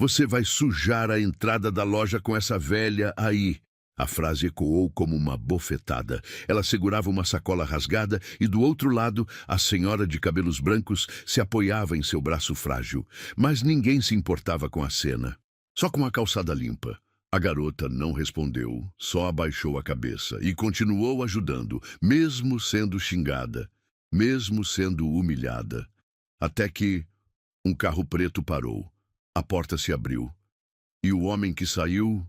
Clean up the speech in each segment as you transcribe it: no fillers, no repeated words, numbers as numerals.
Você vai sujar a entrada da loja com essa velha aí. A frase ecoou como uma bofetada. Ela segurava uma sacola rasgada e, do outro lado, a senhora de cabelos brancos se apoiava em seu braço frágil. Mas ninguém se importava com a cena. Só com a calçada limpa. A garota não respondeu, só abaixou a cabeça e continuou ajudando, mesmo sendo xingada, mesmo sendo humilhada. Até que um carro preto parou. A porta se abriu. E o homem que saiu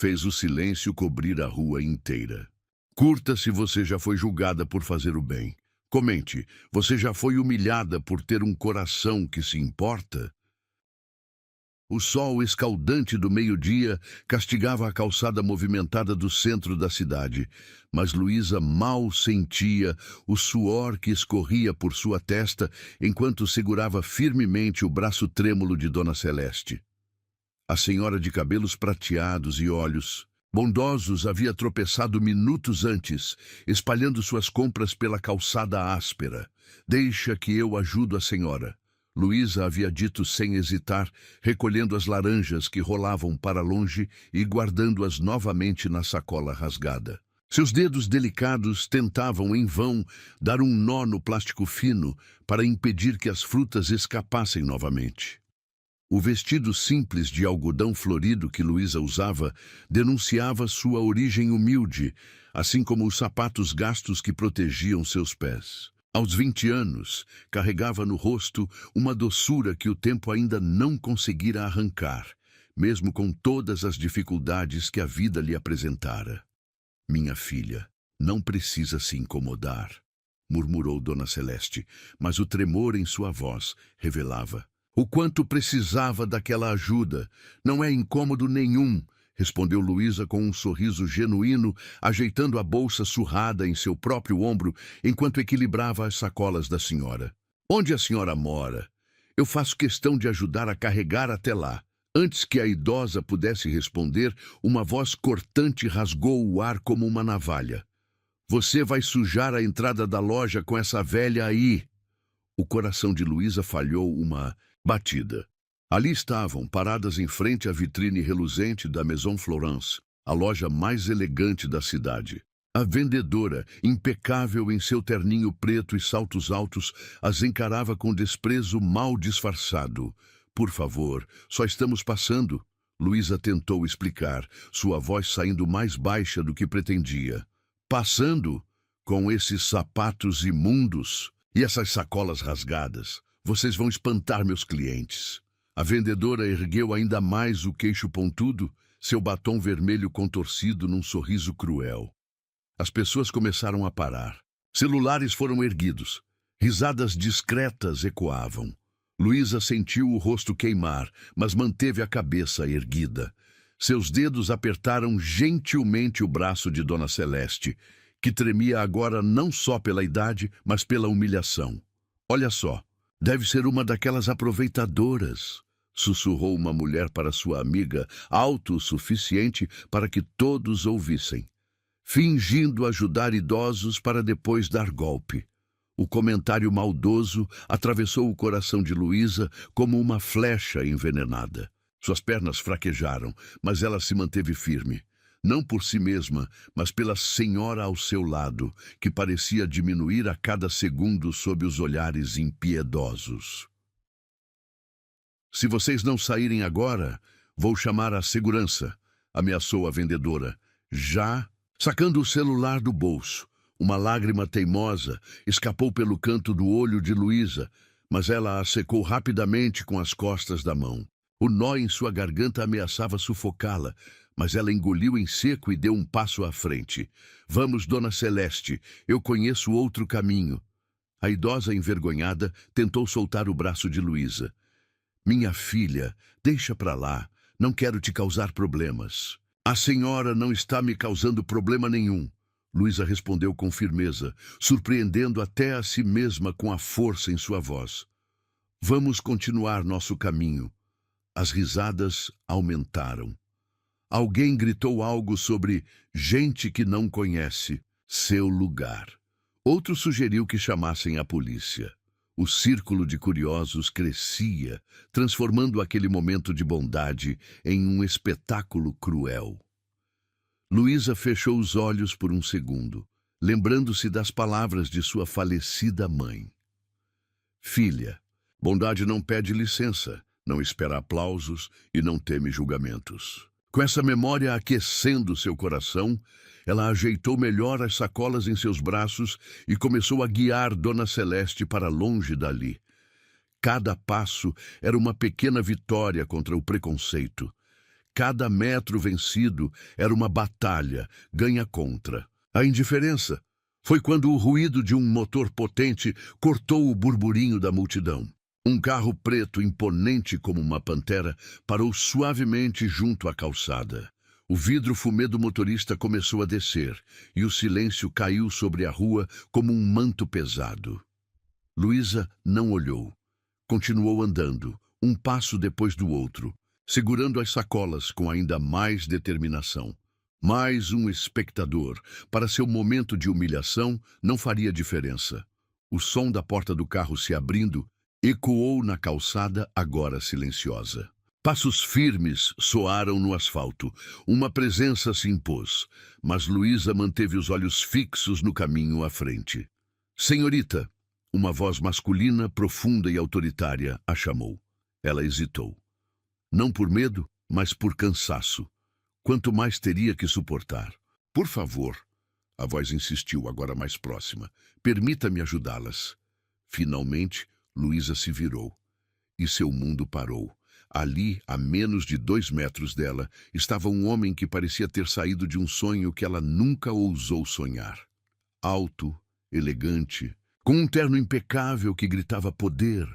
fez o silêncio cobrir a rua inteira. Curta se você já foi julgada por fazer o bem. Comente, você já foi humilhada por ter um coração que se importa? O sol escaldante do meio-dia castigava a calçada movimentada do centro da cidade, mas Luísa mal sentia o suor que escorria por sua testa enquanto segurava firmemente o braço trêmulo de Dona Celeste. A senhora de cabelos prateados e olhos bondosos havia tropeçado minutos antes, espalhando suas compras pela calçada áspera. "Deixa que eu ajudo a senhora", Luísa havia dito sem hesitar, recolhendo as laranjas que rolavam para longe e guardando-as novamente na sacola rasgada. Seus dedos delicados tentavam em vão dar um nó no plástico fino para impedir que as frutas escapassem novamente. O vestido simples de algodão florido que Luísa usava denunciava sua origem humilde, assim como os sapatos gastos que protegiam seus pés. Aos 20 anos, carregava no rosto uma doçura que o tempo ainda não conseguira arrancar, mesmo com todas as dificuldades que a vida lhe apresentara. "Minha filha, não precisa se incomodar", murmurou Dona Celeste, mas o tremor em sua voz revelava o quanto precisava daquela ajuda. "Não é incômodo nenhum", respondeu Luísa com um sorriso genuíno, ajeitando a bolsa surrada em seu próprio ombro enquanto equilibrava as sacolas da senhora. "Onde a senhora mora? Eu faço questão de ajudar a carregar até lá." Antes que a idosa pudesse responder, uma voz cortante rasgou o ar como uma navalha. "Você vai sujar a entrada da loja com essa velha aí." O coração de Luísa falhou uma batida. Ali estavam, paradas em frente à vitrine reluzente da Maison Florence, a loja mais elegante da cidade. A vendedora, impecável em seu terninho preto e saltos altos, as encarava com desprezo mal disfarçado. "Por favor, só estamos passando", Luísa tentou explicar, sua voz saindo mais baixa do que pretendia. "Passando? Com esses sapatos imundos e essas sacolas rasgadas? Vocês vão espantar meus clientes." A vendedora ergueu ainda mais o queixo pontudo, seu batom vermelho contorcido num sorriso cruel. As pessoas começaram a parar. Celulares foram erguidos. Risadas discretas ecoavam. Luísa sentiu o rosto queimar, mas manteve a cabeça erguida. Seus dedos apertaram gentilmente o braço de Dona Celeste, que tremia agora não só pela idade, mas pela humilhação. "Olha só, deve ser uma daquelas aproveitadoras", sussurrou uma mulher para sua amiga, alto o suficiente para que todos ouvissem. "Fingindo ajudar idosos para depois dar golpe." O comentário maldoso atravessou o coração de Luísa como uma flecha envenenada. Suas pernas fraquejaram, mas ela se manteve firme. Não por si mesma, mas pela senhora ao seu lado, que parecia diminuir a cada segundo sob os olhares impiedosos. "Se vocês não saírem agora, vou chamar a segurança", ameaçou a vendedora, já sacando o celular do bolso. Uma lágrima teimosa escapou pelo canto do olho de Luísa, mas ela a secou rapidamente com as costas da mão. O nó em sua garganta ameaçava sufocá-la, mas ela engoliu em seco e deu um passo à frente. "Vamos, Dona Celeste, eu conheço outro caminho." A idosa, envergonhada, tentou soltar o braço de Luísa. "Minha filha, deixa pra lá, não quero te causar problemas." "A senhora não está me causando problema nenhum", Luísa respondeu com firmeza, surpreendendo até a si mesma com a força em sua voz. "Vamos continuar nosso caminho." As risadas aumentaram. Alguém gritou algo sobre gente que não conhece seu lugar. Outro sugeriu que chamassem a polícia. O círculo de curiosos crescia, transformando aquele momento de bondade em um espetáculo cruel. Luísa fechou os olhos por um segundo, lembrando-se das palavras de sua falecida mãe. Filha, bondade não pede licença, não espera aplausos e não teme julgamentos. Com essa memória aquecendo seu coração, ela ajeitou melhor as sacolas em seus braços e começou a guiar Dona Celeste para longe dali. Cada passo era uma pequena vitória contra o preconceito. Cada metro vencido era uma batalha, ganha contra. A indiferença foi quando o ruído de um motor potente cortou o burburinho da multidão. Um carro preto, imponente como uma pantera, parou suavemente junto à calçada. O vidro fumê do motorista começou a descer, e o silêncio caiu sobre a rua como um manto pesado. Luísa não olhou. Continuou andando, um passo depois do outro, segurando as sacolas com ainda mais determinação. Mais um espectador. Para seu momento de humilhação, não faria diferença. O som da porta do carro se abrindo ecoou na calçada, agora silenciosa. Passos firmes soaram no asfalto. Uma presença se impôs, mas Luísa manteve os olhos fixos no caminho à frente. Senhorita, uma voz masculina, profunda e autoritária, a chamou. Ela hesitou. Não por medo, mas por cansaço. Quanto mais teria que suportar? Por favor, a voz insistiu, agora mais próxima. Permita-me ajudá-las. Finalmente, Luísa se virou, e seu mundo parou. Ali, a menos de 2 metros dela, estava um homem que parecia ter saído de um sonho que ela nunca ousou sonhar. Alto, elegante, com um terno impecável que gritava poder,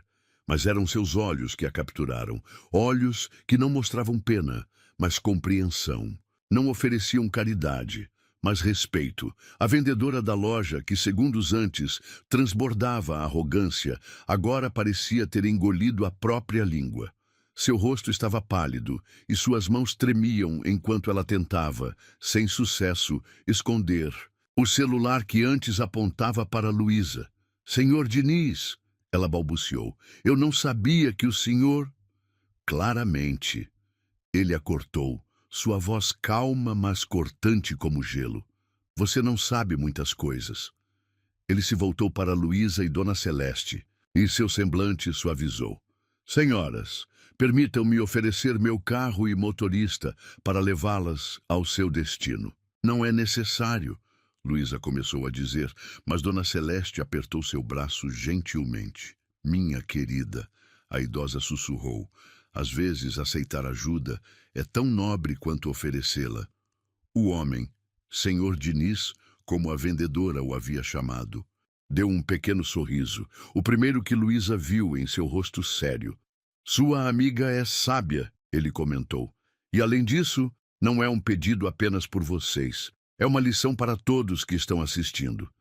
mas eram seus olhos que a capturaram. Olhos que não mostravam pena, mas compreensão. Não ofereciam caridade, mas respeito. A vendedora da loja, que segundos antes transbordava a arrogância, agora parecia ter engolido a própria língua. Seu rosto estava pálido e suas mãos tremiam enquanto ela tentava, sem sucesso, esconder o celular que antes apontava para Luísa. Senhor Diniz, ela balbuciou, eu não sabia que o senhor... Claramente, ele a cortou, sua voz calma, mas cortante como gelo. Você não sabe muitas coisas. Ele se voltou para Luísa e Dona Celeste, e seu semblante suavizou. Senhoras, permitam-me oferecer meu carro e motorista para levá-las ao seu destino. Não é necessário, Luísa começou a dizer, mas Dona Celeste apertou seu braço gentilmente. Minha querida, a idosa sussurrou, às vezes aceitar ajuda é tão nobre quanto oferecê-la. O homem, Senhor Diniz, como a vendedora o havia chamado, deu um pequeno sorriso, o primeiro que Luísa viu em seu rosto sério. Sua amiga é sábia, ele comentou. E além disso, não é um pedido apenas por vocês. É uma lição para todos que estão assistindo.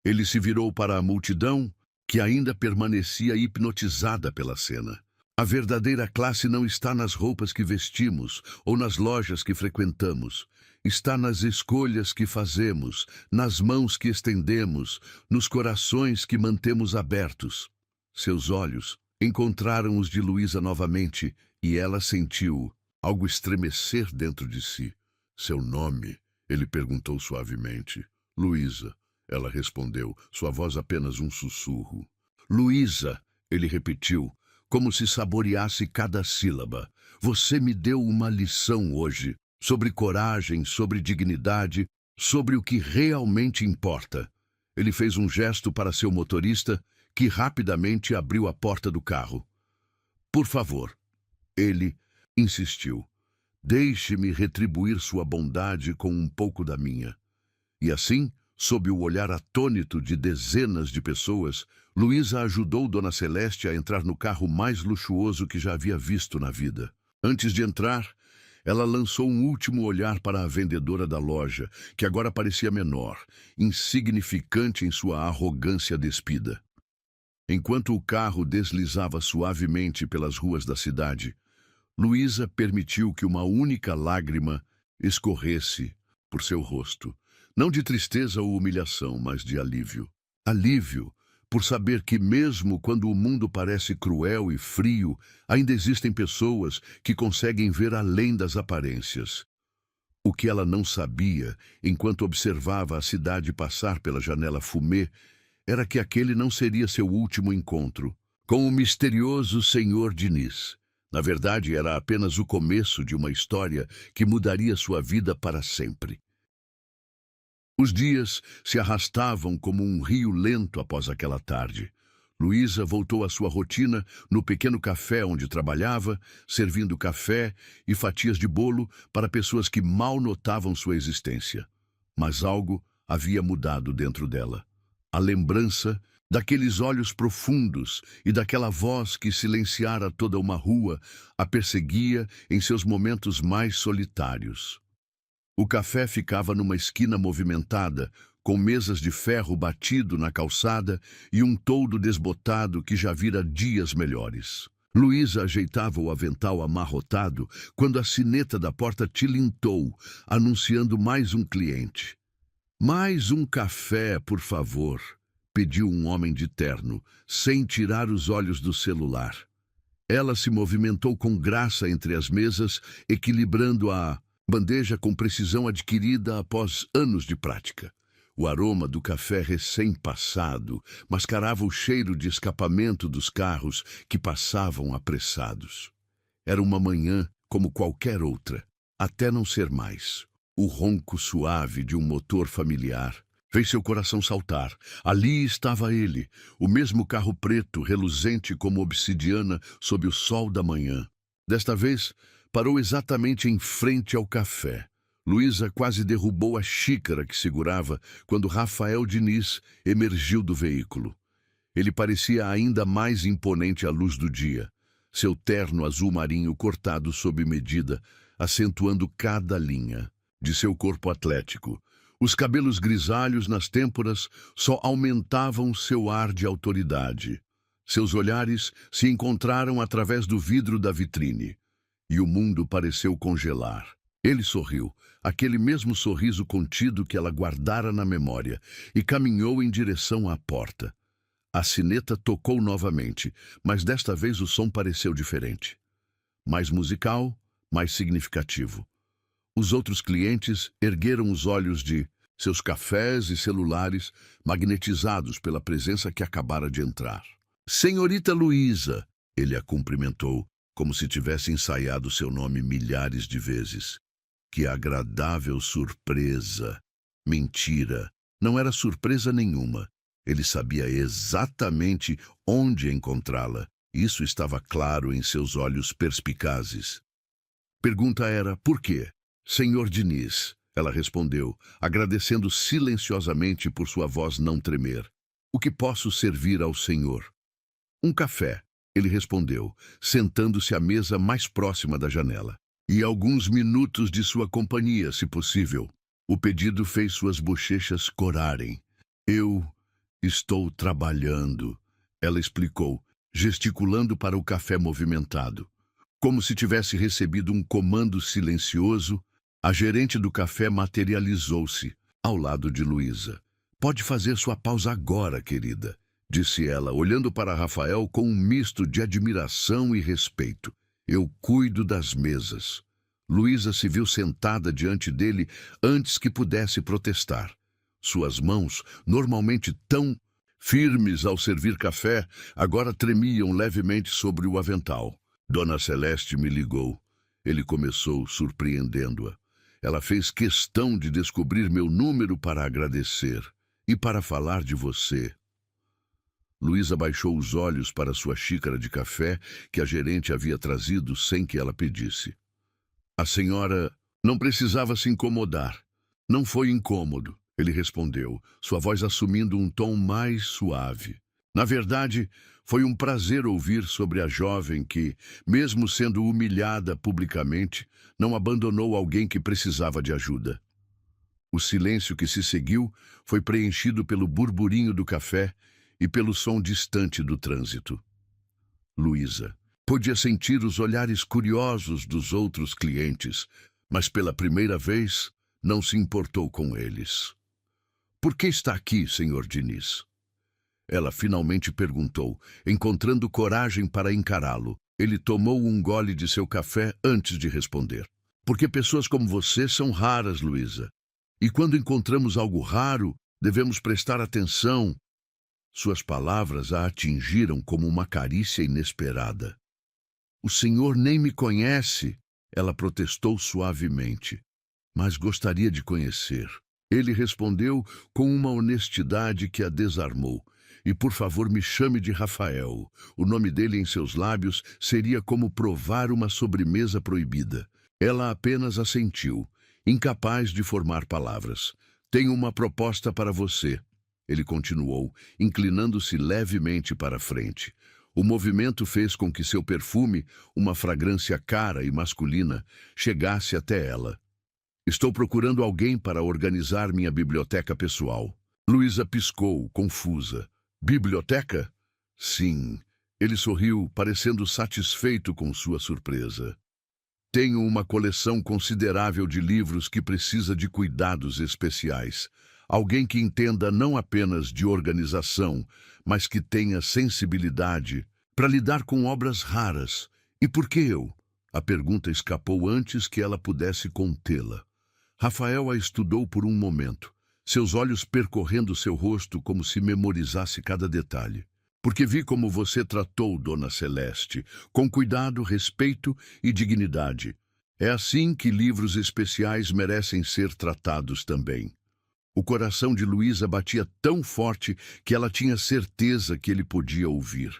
Ele se virou para a multidão, que ainda permanecia hipnotizada pela cena. A verdadeira classe não está nas roupas que vestimos ou nas lojas que frequentamos. Está nas escolhas que fazemos, nas mãos que estendemos, nos corações que mantemos abertos. Seus olhos encontraram os de Luísa novamente e ela sentiu algo estremecer dentro de si. Seu nome? Ele perguntou suavemente. Luísa, ela respondeu, sua voz apenas um sussurro. Luísa, ele repetiu, como se saboreasse cada sílaba. Você me deu uma lição hoje, sobre coragem, sobre dignidade, sobre o que realmente importa. Ele fez um gesto para seu motorista, que rapidamente abriu a porta do carro. Por favor, ele insistiu. Deixe-me retribuir sua bondade com um pouco da minha. E assim, sob o olhar atônito de dezenas de pessoas, Luísa ajudou Dona Celeste a entrar no carro mais luxuoso que já havia visto na vida. Antes de entrar, ela lançou um último olhar para a vendedora da loja, que agora parecia menor, insignificante em sua arrogância despida. Enquanto o carro deslizava suavemente pelas ruas da cidade, Luísa permitiu que uma única lágrima escorresse por seu rosto, não de tristeza ou humilhação, mas de alívio. Alívio, por saber que mesmo quando o mundo parece cruel e frio, ainda existem pessoas que conseguem ver além das aparências. O que ela não sabia, enquanto observava a cidade passar pela janela fumê, era que aquele não seria seu último encontro com o misterioso Senhor Diniz. Na verdade, era apenas o começo de uma história que mudaria sua vida para sempre. Os dias se arrastavam como um rio lento após aquela tarde. Luísa voltou à sua rotina no pequeno café onde trabalhava, servindo café e fatias de bolo para pessoas que mal notavam sua existência. Mas algo havia mudado dentro dela. A lembrança daqueles olhos profundos e daquela voz que silenciara toda uma rua a perseguia em seus momentos mais solitários. O café ficava numa esquina movimentada, com mesas de ferro batido na calçada e um toldo desbotado que já vira dias melhores. Luísa ajeitava o avental amarrotado quando a sineta da porta tilintou, anunciando mais um cliente. "Mais um café, por favor", pediu um homem de terno, sem tirar os olhos do celular. Ela se movimentou com graça entre as mesas, equilibrando a bandeja com precisão adquirida após anos de prática. O aroma do café recém-passado mascarava o cheiro de escapamento dos carros que passavam apressados. Era uma manhã como qualquer outra, até não ser mais. O ronco suave de um motor familiar fez seu coração saltar. Ali estava ele, o mesmo carro preto, reluzente como obsidiana sob o sol da manhã. Desta vez, parou exatamente em frente ao café. Luísa quase derrubou a xícara que segurava quando Rafael Diniz emergiu do veículo. Ele parecia ainda mais imponente à luz do dia, seu terno azul marinho cortado sob medida, acentuando cada linha de seu corpo atlético. Os cabelos grisalhos nas têmporas só aumentavam seu ar de autoridade. Seus olhares se encontraram através do vidro da vitrine, e o mundo pareceu congelar. Ele sorriu, aquele mesmo sorriso contido que ela guardara na memória, e caminhou em direção à porta. A sineta tocou novamente, mas desta vez o som pareceu diferente. Mais musical, mais significativo. Os outros clientes ergueram os olhos de seus cafés e celulares, magnetizados pela presença que acabara de entrar. "Senhorita Luísa", ele a cumprimentou, como se tivesse ensaiado seu nome milhares de vezes. Que agradável surpresa! Mentira! Não era surpresa nenhuma. Ele sabia exatamente onde encontrá-la. Isso estava claro em seus olhos perspicazes. Pergunta era, por quê? "Senhor Diniz", ela respondeu, agradecendo silenciosamente por sua voz não tremer. "O que posso servir ao senhor?" "Um café", ele respondeu, sentando-se à mesa mais próxima da janela. "E alguns minutos de sua companhia, se possível." O pedido fez suas bochechas corarem. "Eu estou trabalhando", ela explicou, gesticulando para o café movimentado. Como se tivesse recebido um comando silencioso, a gerente do café materializou-se ao lado de Luísa. "Pode fazer sua pausa agora, querida", disse ela, olhando para Rafael com um misto de admiração e respeito. "Eu cuido das mesas." Luísa se viu sentada diante dele antes que pudesse protestar. Suas mãos, normalmente tão firmes ao servir café, agora tremiam levemente sobre o avental. "Dona Celeste me ligou." Ele começou, surpreendendo-a. "Ela fez questão de descobrir meu número para agradecer e para falar de você." Luísa baixou os olhos para sua xícara de café que a gerente havia trazido sem que ela pedisse. "A senhora não precisava se incomodar." "Não foi incômodo", ele respondeu, sua voz assumindo um tom mais suave. "Na verdade, foi um prazer ouvir sobre a jovem que, mesmo sendo humilhada publicamente, não abandonou alguém que precisava de ajuda." O silêncio que se seguiu foi preenchido pelo burburinho do café e pelo som distante do trânsito. Luísa podia sentir os olhares curiosos dos outros clientes, mas pela primeira vez não se importou com eles. "Por que está aqui, senhor Diniz?" Ela finalmente perguntou, encontrando coragem para encará-lo. Ele tomou um gole de seu café antes de responder. Porque pessoas como você são raras, Luísa. E quando encontramos algo raro, devemos prestar atenção. Suas palavras a atingiram como uma carícia inesperada. O senhor nem me conhece, ela protestou suavemente. Mas gostaria de conhecer. Ele respondeu com uma honestidade que a desarmou. E por favor me chame de Rafael. O nome dele em seus lábios seria como provar uma sobremesa proibida. Ela apenas assentiu, incapaz de formar palavras. Tenho uma proposta para você. Ele continuou, inclinando-se levemente para a frente. O movimento fez com que seu perfume, uma fragrância cara e masculina, chegasse até ela. Estou procurando alguém para organizar minha biblioteca pessoal. Luísa piscou, confusa. Biblioteca? Sim. Ele sorriu, parecendo satisfeito com sua surpresa. Tenho uma coleção considerável de livros que precisa de cuidados especiais. Alguém que entenda não apenas de organização, mas que tenha sensibilidade para lidar com obras raras. E por que eu? A pergunta escapou antes que ela pudesse contê-la. Rafael a estudou por um momento, seus olhos percorrendo seu rosto como se memorizasse cada detalhe. Porque vi como você tratou Dona Celeste, com cuidado, respeito e dignidade. É assim que livros especiais merecem ser tratados também. O coração de Luísa batia tão forte que ela tinha certeza que ele podia ouvir.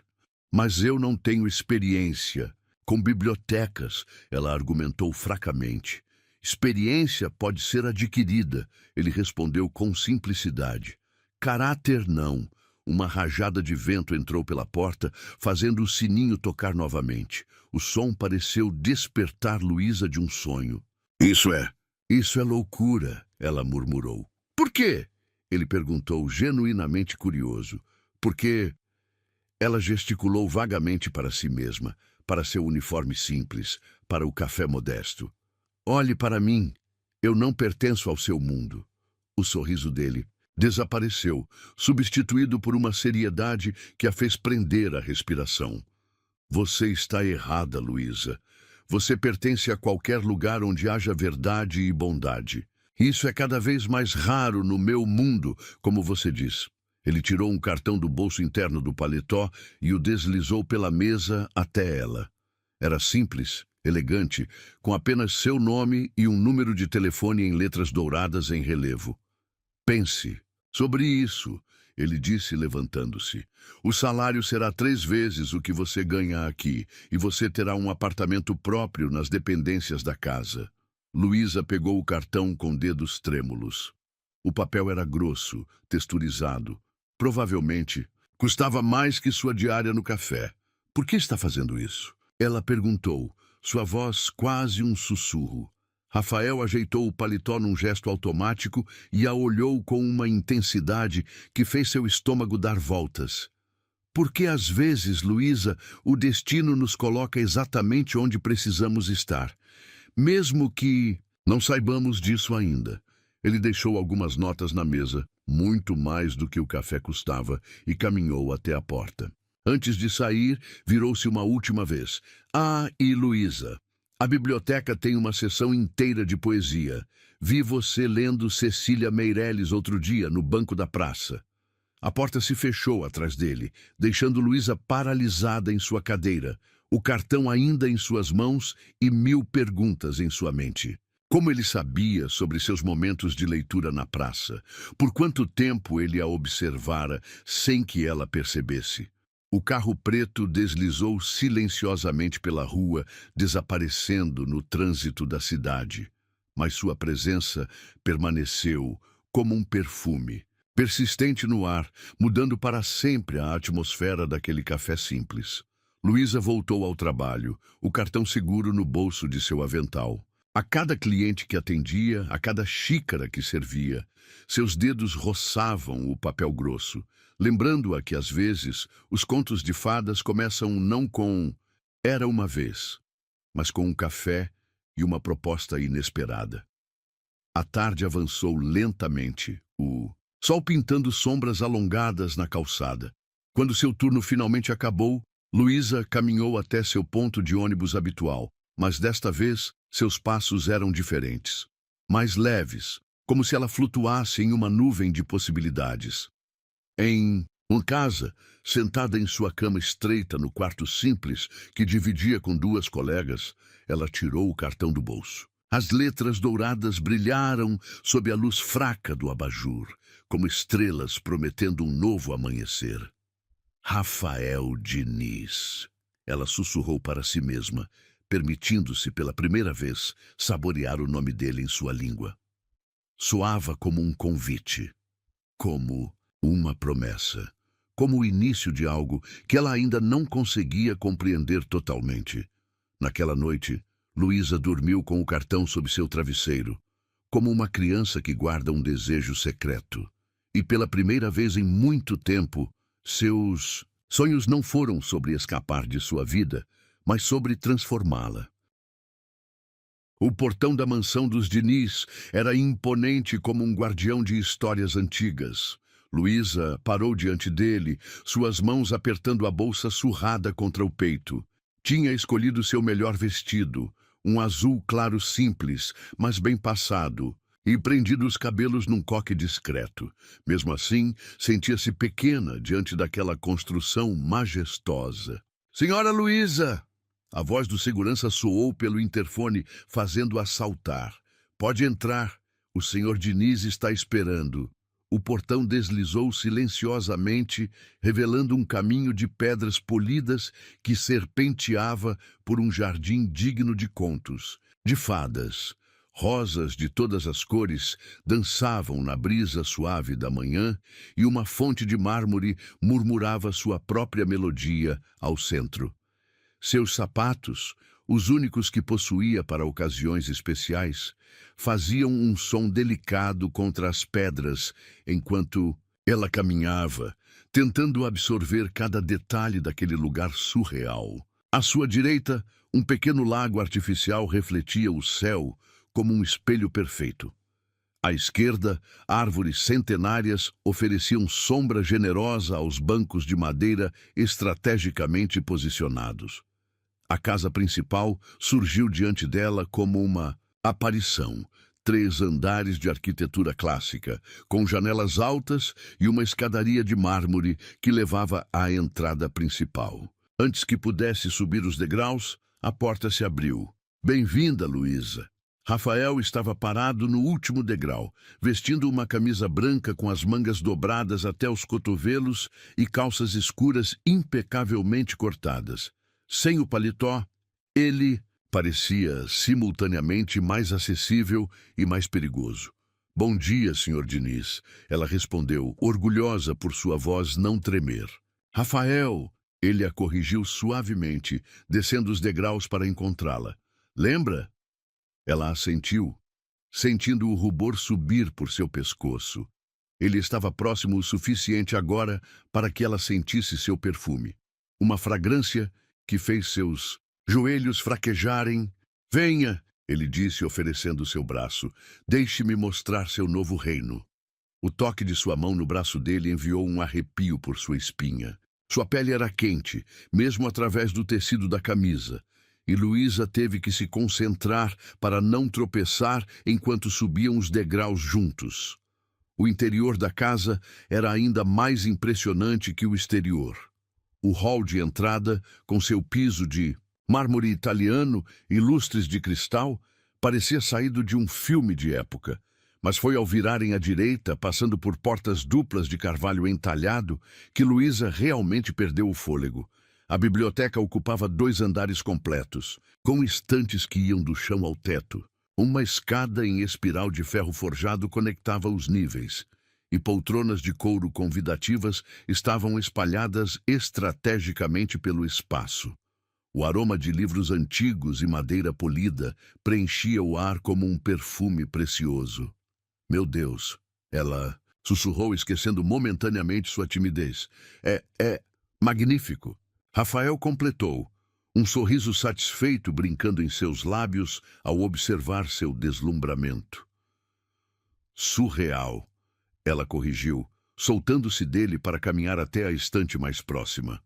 Mas eu não tenho experiência com bibliotecas, ela argumentou fracamente. Experiência pode ser adquirida, ele respondeu com simplicidade. Caráter não. Uma rajada de vento entrou pela porta, fazendo o sininho tocar novamente. O som pareceu despertar Luísa de um sonho. Isso é loucura, ela murmurou. Por quê? Ele perguntou, genuinamente curioso. Porque ela gesticulou vagamente para si mesma, para seu uniforme simples, para o café modesto. Olhe para mim, eu não pertenço ao seu mundo. O sorriso dele desapareceu, substituído por uma seriedade que a fez prender a respiração. Você está errada, Luísa. Você pertence a qualquer lugar onde haja verdade e bondade. Isso é cada vez mais raro no meu mundo, como você diz. Ele tirou um cartão do bolso interno do paletó e o deslizou pela mesa até ela. Era simples, elegante, com apenas seu nome e um número de telefone em letras douradas em relevo. Pense sobre isso, ele disse levantando-se. O salário será 3 vezes o que você ganha aqui e você terá um apartamento próprio nas dependências da casa. Luísa pegou o cartão com dedos trêmulos. O papel era grosso, texturizado. Provavelmente custava mais que sua diária no café. Por que está fazendo isso? Ela perguntou, sua voz quase um sussurro. Rafael ajeitou o paletó num gesto automático e a olhou com uma intensidade que fez seu estômago dar voltas. Porque às vezes, Luísa, o destino nos coloca exatamente onde precisamos estar. Mesmo que não saibamos disso ainda. Ele deixou algumas notas na mesa, muito mais do que o café custava, e caminhou até a porta. Antes de sair, virou-se uma última vez. E Luísa, a biblioteca tem uma seção inteira de poesia. Vi você lendo Cecília Meirelles outro dia, no banco da praça. A porta se fechou atrás dele, deixando Luísa paralisada em sua cadeira, o cartão ainda em suas mãos e 1000 perguntas em sua mente. Como ele sabia sobre seus momentos de leitura na praça? Por quanto tempo ele a observara sem que ela percebesse? O carro preto deslizou silenciosamente pela rua, desaparecendo no trânsito da cidade. Mas sua presença permaneceu como um perfume, persistente no ar, mudando para sempre a atmosfera daquele café simples. Luísa voltou ao trabalho, o cartão seguro no bolso de seu avental. A cada cliente que atendia, a cada xícara que servia, seus dedos roçavam o papel grosso, lembrando-a que, às vezes, os contos de fadas começam não com "era uma vez", mas com um café e uma proposta inesperada. A tarde avançou lentamente, o sol pintando sombras alongadas na calçada. Quando seu turno finalmente acabou, Luísa caminhou até seu ponto de ônibus habitual, mas desta vez seus passos eram diferentes. Mais leves, como se ela flutuasse em uma nuvem de possibilidades. Em uma casa, sentada em sua cama estreita no quarto simples que dividia com duas colegas, ela tirou o cartão do bolso. As letras douradas brilharam sob a luz fraca do abajur, como estrelas prometendo um novo amanhecer. Rafael Diniz. Ela sussurrou para si mesma, permitindo-se pela primeira vez saborear o nome dele em sua língua. Soava como um convite, como uma promessa, como o início de algo que ela ainda não conseguia compreender totalmente. Naquela noite, Luísa dormiu com o cartão sob seu travesseiro, como uma criança que guarda um desejo secreto. E pela primeira vez em muito tempo, seus sonhos não foram sobre escapar de sua vida, mas sobre transformá-la. O portão da mansão dos Diniz era imponente como um guardião de histórias antigas. Luísa parou diante dele, suas mãos apertando a bolsa surrada contra o peito. Tinha escolhido seu melhor vestido, um azul claro simples, mas bem passado, e prendido os cabelos num coque discreto. Mesmo assim, sentia-se pequena diante daquela construção majestosa. "Senhora Luísa!" A voz do segurança soou pelo interfone, fazendo-a saltar. "Pode entrar. O senhor Diniz está esperando." O portão deslizou silenciosamente, revelando um caminho de pedras polidas que serpenteava por um jardim digno de contos, de fadas. Rosas de todas as cores dançavam na brisa suave da manhã e uma fonte de mármore murmurava sua própria melodia ao centro. Seus sapatos, os únicos que possuía para ocasiões especiais, faziam um som delicado contra as pedras enquanto ela caminhava, tentando absorver cada detalhe daquele lugar surreal. À sua direita, um pequeno lago artificial refletia o céu como um espelho perfeito. À esquerda, árvores centenárias ofereciam sombra generosa aos bancos de madeira estrategicamente posicionados. A casa principal surgiu diante dela como uma aparição. 3 andares de arquitetura clássica, com janelas altas e uma escadaria de mármore que levava à entrada principal. Antes que pudesse subir os degraus, a porta se abriu. "Bem-vinda, Luísa." Rafael estava parado no último degrau, vestindo uma camisa branca com as mangas dobradas até os cotovelos e calças escuras impecavelmente cortadas. Sem o paletó, ele parecia simultaneamente mais acessível e mais perigoso. "Bom dia, Sr. Diniz," ela respondeu, orgulhosa por sua voz não tremer. "Rafael," ele a corrigiu suavemente, descendo os degraus para encontrá-la. "Lembra?" Ela assentiu, sentindo o rubor subir por seu pescoço. Ele estava próximo o suficiente agora para que ela sentisse seu perfume. Uma fragrância que fez seus joelhos fraquejarem. "Venha," ele disse, oferecendo seu braço. "Deixe-me mostrar seu novo reino." O toque de sua mão no braço dele enviou um arrepio por sua espinha. Sua pele era quente, mesmo através do tecido da camisa, e Luísa teve que se concentrar para não tropeçar enquanto subiam os degraus juntos. O interior da casa era ainda mais impressionante que o exterior. O hall de entrada, com seu piso de mármore italiano e lustres de cristal, parecia saído de um filme de época. Mas foi ao virarem à direita, passando por portas duplas de carvalho entalhado, que Luísa realmente perdeu o fôlego. A biblioteca ocupava 2 andares completos, com estantes que iam do chão ao teto. Uma escada em espiral de ferro forjado conectava os níveis, e poltronas de couro convidativas estavam espalhadas estrategicamente pelo espaço. O aroma de livros antigos e madeira polida preenchia o ar como um perfume precioso. "Meu Deus," ela sussurrou, esquecendo momentaneamente sua timidez. É magnífico." Rafael completou, um sorriso satisfeito brincando em seus lábios ao observar seu deslumbramento. "Surreal," ela corrigiu, soltando-se dele para caminhar até a estante mais próxima.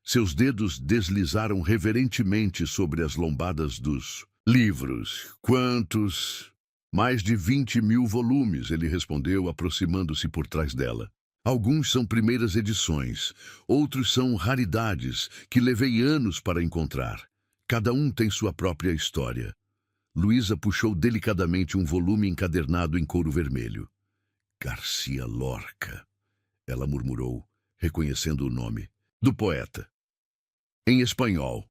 Seus dedos deslizaram reverentemente sobre as lombadas dos livros. Quantos? Mais de 20.000 volumes, ele respondeu, aproximando-se por trás dela. Alguns são primeiras edições, outros são raridades que levei anos para encontrar. Cada um tem sua própria história. Luísa puxou delicadamente um volume encadernado em couro vermelho. Garcia Lorca, ela murmurou, reconhecendo o nome, do poeta. Em espanhol.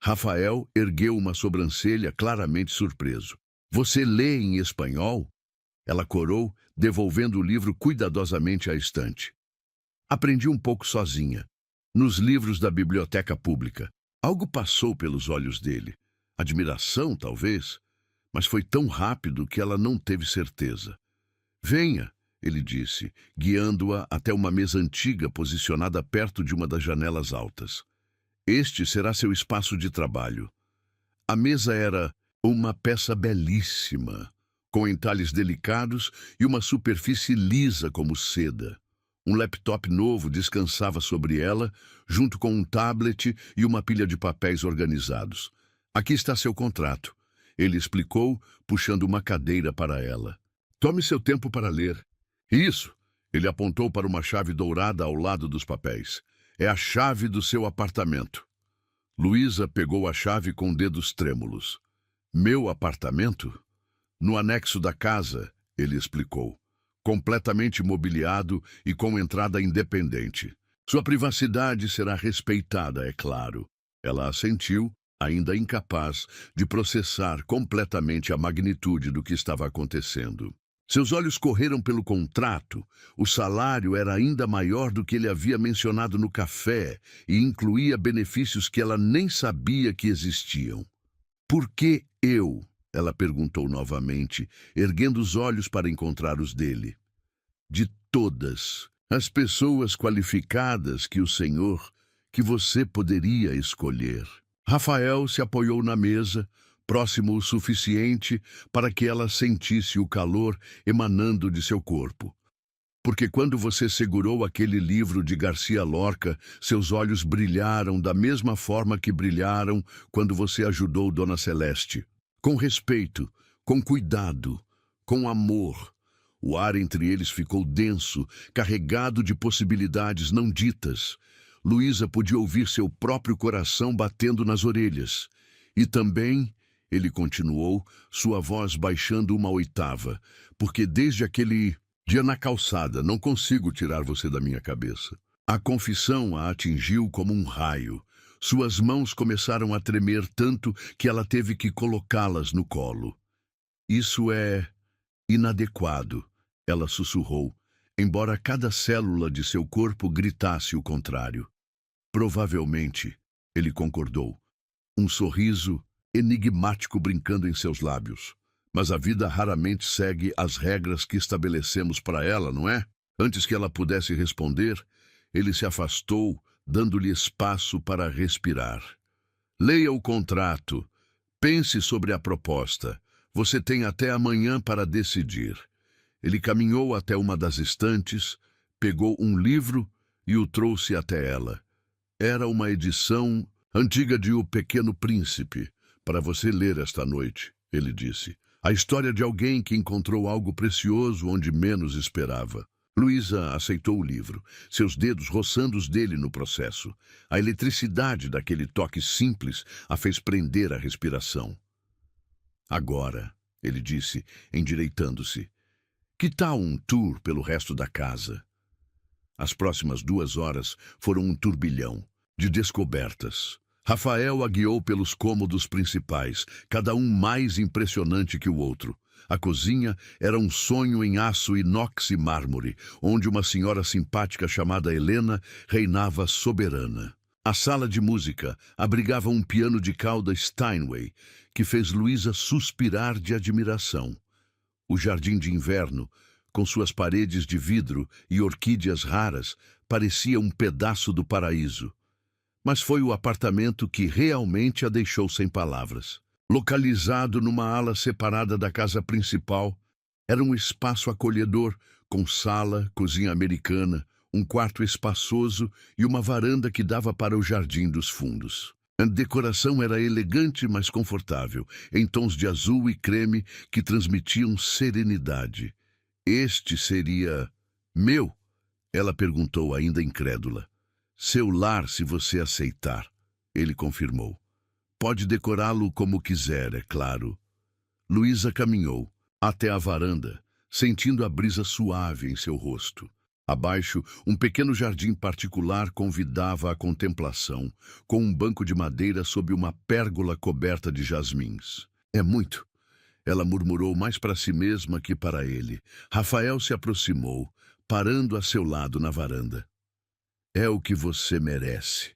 Rafael ergueu uma sobrancelha claramente surpreso. Você lê em espanhol? Ela corou, devolvendo o livro cuidadosamente à estante. Aprendi um pouco sozinha, nos livros da biblioteca pública. Algo passou pelos olhos dele. Admiração, talvez, mas foi tão rápido que ela não teve certeza. Venha, ele disse, guiando-a até uma mesa antiga posicionada perto de uma das janelas altas. Este será seu espaço de trabalho. A mesa era uma peça belíssima, com entalhes delicados e uma superfície lisa como seda. Um laptop novo descansava sobre ela, junto com um tablet e uma pilha de papéis organizados. Aqui está seu contrato, ele explicou, puxando uma cadeira para ela. Tome seu tempo para ler. Isso, ele apontou para uma chave dourada ao lado dos papéis. É a chave do seu apartamento. Luísa pegou a chave com dedos trêmulos. Meu apartamento? No anexo da casa, ele explicou. Completamente mobiliado e com entrada independente. Sua privacidade será respeitada, é claro. Ela assentiu, ainda incapaz de processar completamente a magnitude do que estava acontecendo. Seus olhos correram pelo contrato. O salário era ainda maior do que ele havia mencionado no café e incluía benefícios que ela nem sabia que existiam. Por que eu? Ela perguntou novamente, erguendo os olhos para encontrar os dele. De todas as pessoas qualificadas que você poderia escolher. Rafael se apoiou na mesa, próximo o suficiente para que ela sentisse o calor emanando de seu corpo. Porque quando você segurou aquele livro de Garcia Lorca, seus olhos brilharam da mesma forma que brilharam quando você ajudou Dona Celeste. Com respeito, com cuidado, com amor. O ar entre eles ficou denso, carregado de possibilidades não ditas. Luísa podia ouvir seu próprio coração batendo nas orelhas. E também, ele continuou, sua voz baixando uma oitava, porque desde aquele dia na calçada não consigo tirar você da minha cabeça. A confissão a atingiu como um raio. Suas mãos começaram a tremer tanto que ela teve que colocá-las no colo. Isso é inadequado, ela sussurrou, embora cada célula de seu corpo gritasse o contrário. Provavelmente, ele concordou, um sorriso enigmático brincando em seus lábios. Mas a vida raramente segue as regras que estabelecemos para ela, não é? Antes que ela pudesse responder, ele se afastou, dando-lhe espaço para respirar. Leia o contrato. Pense sobre a proposta. Você tem até amanhã para decidir. Ele caminhou até uma das estantes, pegou um livro e o trouxe até ela. Era uma edição antiga de O Pequeno Príncipe, para você ler esta noite, ele disse. A história de alguém que encontrou algo precioso onde menos esperava. Luísa aceitou o livro, seus dedos roçando os dele no processo. A eletricidade daquele toque simples a fez prender a respiração. Agora, ele disse, endireitando-se, que tal um tour pelo resto da casa? As próximas 2 horas foram um turbilhão de descobertas. Rafael a guiou pelos cômodos principais, cada um mais impressionante que o outro. A cozinha era um sonho em aço inox e mármore, onde uma senhora simpática chamada Helena reinava soberana. A sala de música abrigava um piano de cauda Steinway, que fez Luísa suspirar de admiração. O jardim de inverno, com suas paredes de vidro e orquídeas raras, parecia um pedaço do paraíso. Mas foi o apartamento que realmente a deixou sem palavras. Localizado numa ala separada da casa principal, era um espaço acolhedor, com sala, cozinha americana, um quarto espaçoso e uma varanda que dava para o jardim dos fundos. A decoração era elegante, mas confortável, em tons de azul e creme que transmitiam serenidade. Este seria meu? Ela perguntou, ainda incrédula. Seu lar, se você aceitar. Ele confirmou. Pode decorá-lo como quiser, é claro. Luísa caminhou até a varanda, sentindo a brisa suave em seu rosto. Abaixo, um pequeno jardim particular convidava à contemplação, com um banco de madeira sob uma pérgola coberta de jasmins. É muito, ela murmurou mais para si mesma que para ele. Rafael se aproximou, parando a seu lado na varanda. É o que você merece,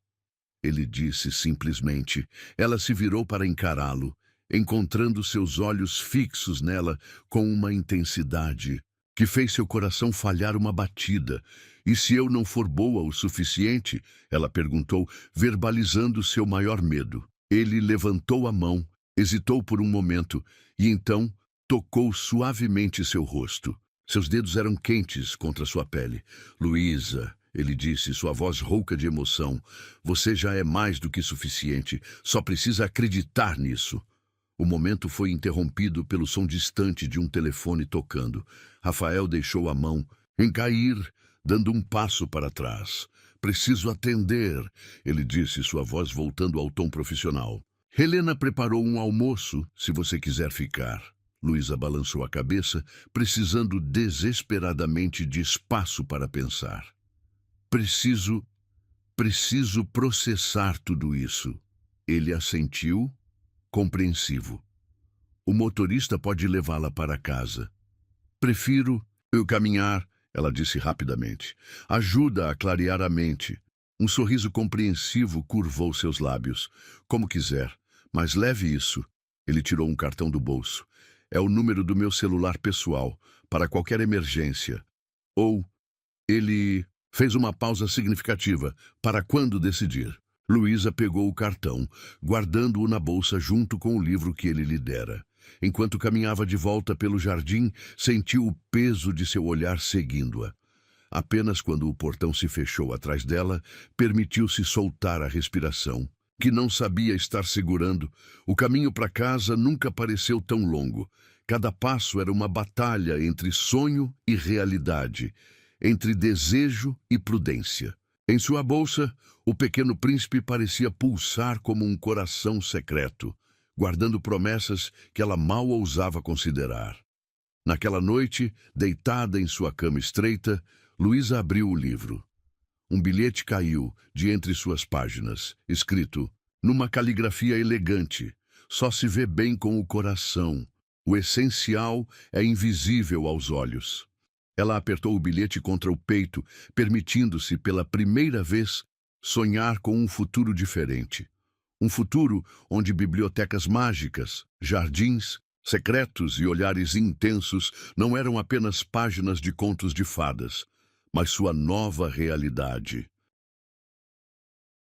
ele disse simplesmente. Ela se virou para encará-lo, encontrando seus olhos fixos nela com uma intensidade que fez seu coração falhar uma batida. E se eu não for boa o suficiente? Ela perguntou, verbalizando seu maior medo. Ele levantou a mão, hesitou por um momento e então tocou suavemente seu rosto. Seus dedos eram quentes contra sua pele. Luísa, ele disse, sua voz rouca de emoção, você já é mais do que suficiente. Só precisa acreditar nisso. O momento foi interrompido pelo som distante de um telefone tocando. Rafael deixou a mão em cair, dando um passo para trás. Preciso atender, ele disse, sua voz voltando ao tom profissional. Helena preparou um almoço, se você quiser ficar. Luísa balançou a cabeça, precisando desesperadamente de espaço para pensar. Preciso processar tudo isso. Ele assentiu, compreensivo. O motorista pode levá-la para casa. Prefiro eu caminhar, ela disse rapidamente. Ajuda a clarear a mente. Um sorriso compreensivo curvou seus lábios. Como quiser, mas leve isso. Ele tirou um cartão do bolso. É o número do meu celular pessoal, para qualquer emergência. Ou ele fez uma pausa significativa. Para quando decidir? Luísa pegou o cartão, guardando-o na bolsa junto com o livro que ele lhe dera. Enquanto caminhava de volta pelo jardim, sentiu o peso de seu olhar seguindo-a. Apenas quando o portão se fechou atrás dela, permitiu-se soltar a respiração, que não sabia estar segurando. O caminho para casa nunca pareceu tão longo. Cada passo era uma batalha entre sonho e realidade, entre desejo e prudência. Em sua bolsa, o pequeno príncipe parecia pulsar como um coração secreto, guardando promessas que ela mal ousava considerar. Naquela noite, deitada em sua cama estreita, Luísa abriu o livro. Um bilhete caiu de entre suas páginas, escrito, numa caligrafia elegante, só se vê bem com o coração. O essencial é invisível aos olhos. Ela apertou o bilhete contra o peito, permitindo-se, pela primeira vez, sonhar com um futuro diferente. Um futuro onde bibliotecas mágicas, jardins, secretos e olhares intensos não eram apenas páginas de contos de fadas, mas sua nova realidade.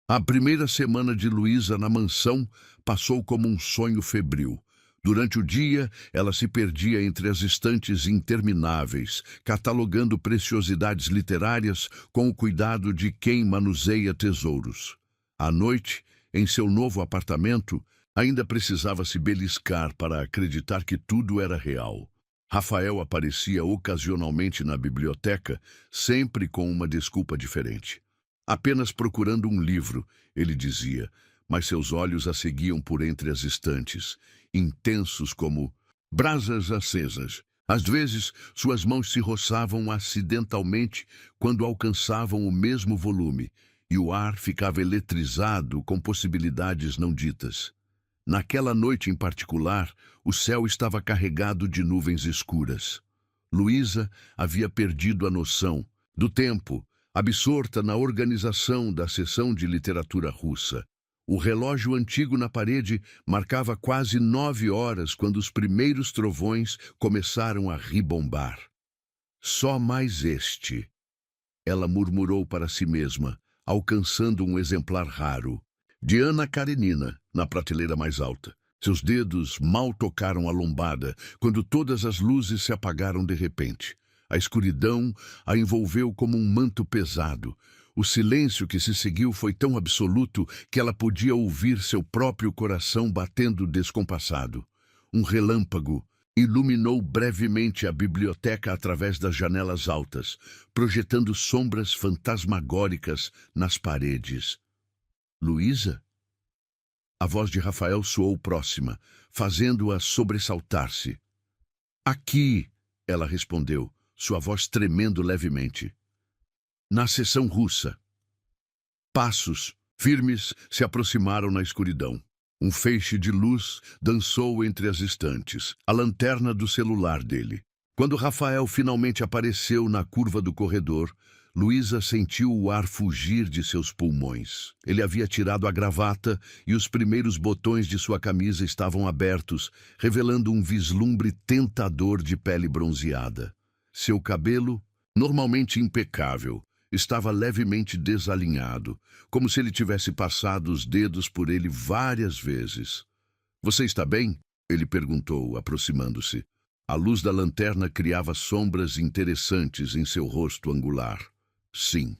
A primeira semana de Luísa na mansão passou como um sonho febril. Durante o dia, ela se perdia entre as estantes intermináveis, catalogando preciosidades literárias com o cuidado de quem manuseia tesouros. À noite, em seu novo apartamento, ainda precisava se beliscar para acreditar que tudo era real. Rafael aparecia ocasionalmente na biblioteca, sempre com uma desculpa diferente. Apenas procurando um livro, ele dizia, mas seus olhos a seguiam por entre as estantes, intensos como brasas acesas. Às vezes, suas mãos se roçavam acidentalmente quando alcançavam o mesmo volume, e o ar ficava eletrizado com possibilidades não ditas. Naquela noite em particular, o céu estava carregado de nuvens escuras. Luísa havia perdido a noção do tempo, absorta na organização da sessão de literatura russa. O relógio antigo na parede marcava quase 9 horas quando os primeiros trovões começaram a ribombar. Só mais este, ela murmurou para si mesma, alcançando um exemplar raro, de Ana Karenina, na prateleira mais alta. Seus dedos mal tocaram a lombada quando todas as luzes se apagaram de repente. A escuridão a envolveu como um manto pesado. O silêncio que se seguiu foi tão absoluto que ela podia ouvir seu próprio coração batendo descompassado. Um relâmpago iluminou brevemente a biblioteca através das janelas altas, projetando sombras fantasmagóricas nas paredes. Luísa? A voz de Rafael soou próxima, fazendo-a sobressaltar-se. Aqui, ela respondeu, sua voz tremendo levemente. Na seção russa. Passos firmes se aproximaram na escuridão. Um feixe de luz dançou entre as estantes, a lanterna do celular dele. Quando Rafael finalmente apareceu na curva do corredor, Luísa sentiu o ar fugir de seus pulmões. Ele havia tirado a gravata e os primeiros botões de sua camisa estavam abertos, revelando um vislumbre tentador de pele bronzeada. Seu cabelo, normalmente impecável, estava levemente desalinhado, como se ele tivesse passado os dedos por ele várias vezes. Você está bem? Ele perguntou, aproximando-se. A luz da lanterna criava sombras interessantes em seu rosto angular. Sim.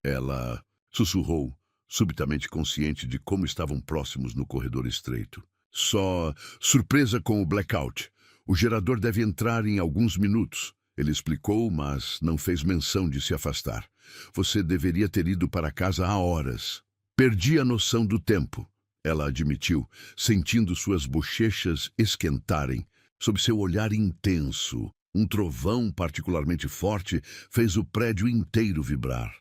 Ela sussurrou, subitamente consciente de como estavam próximos no corredor estreito. Só surpresa com o blackout. O gerador deve entrar em alguns minutos. Ele explicou, mas não fez menção de se afastar. Você deveria ter ido para casa há horas. Perdi a noção do tempo, ela admitiu, sentindo suas bochechas esquentarem. Sob seu olhar intenso, um trovão particularmente forte fez o prédio inteiro vibrar.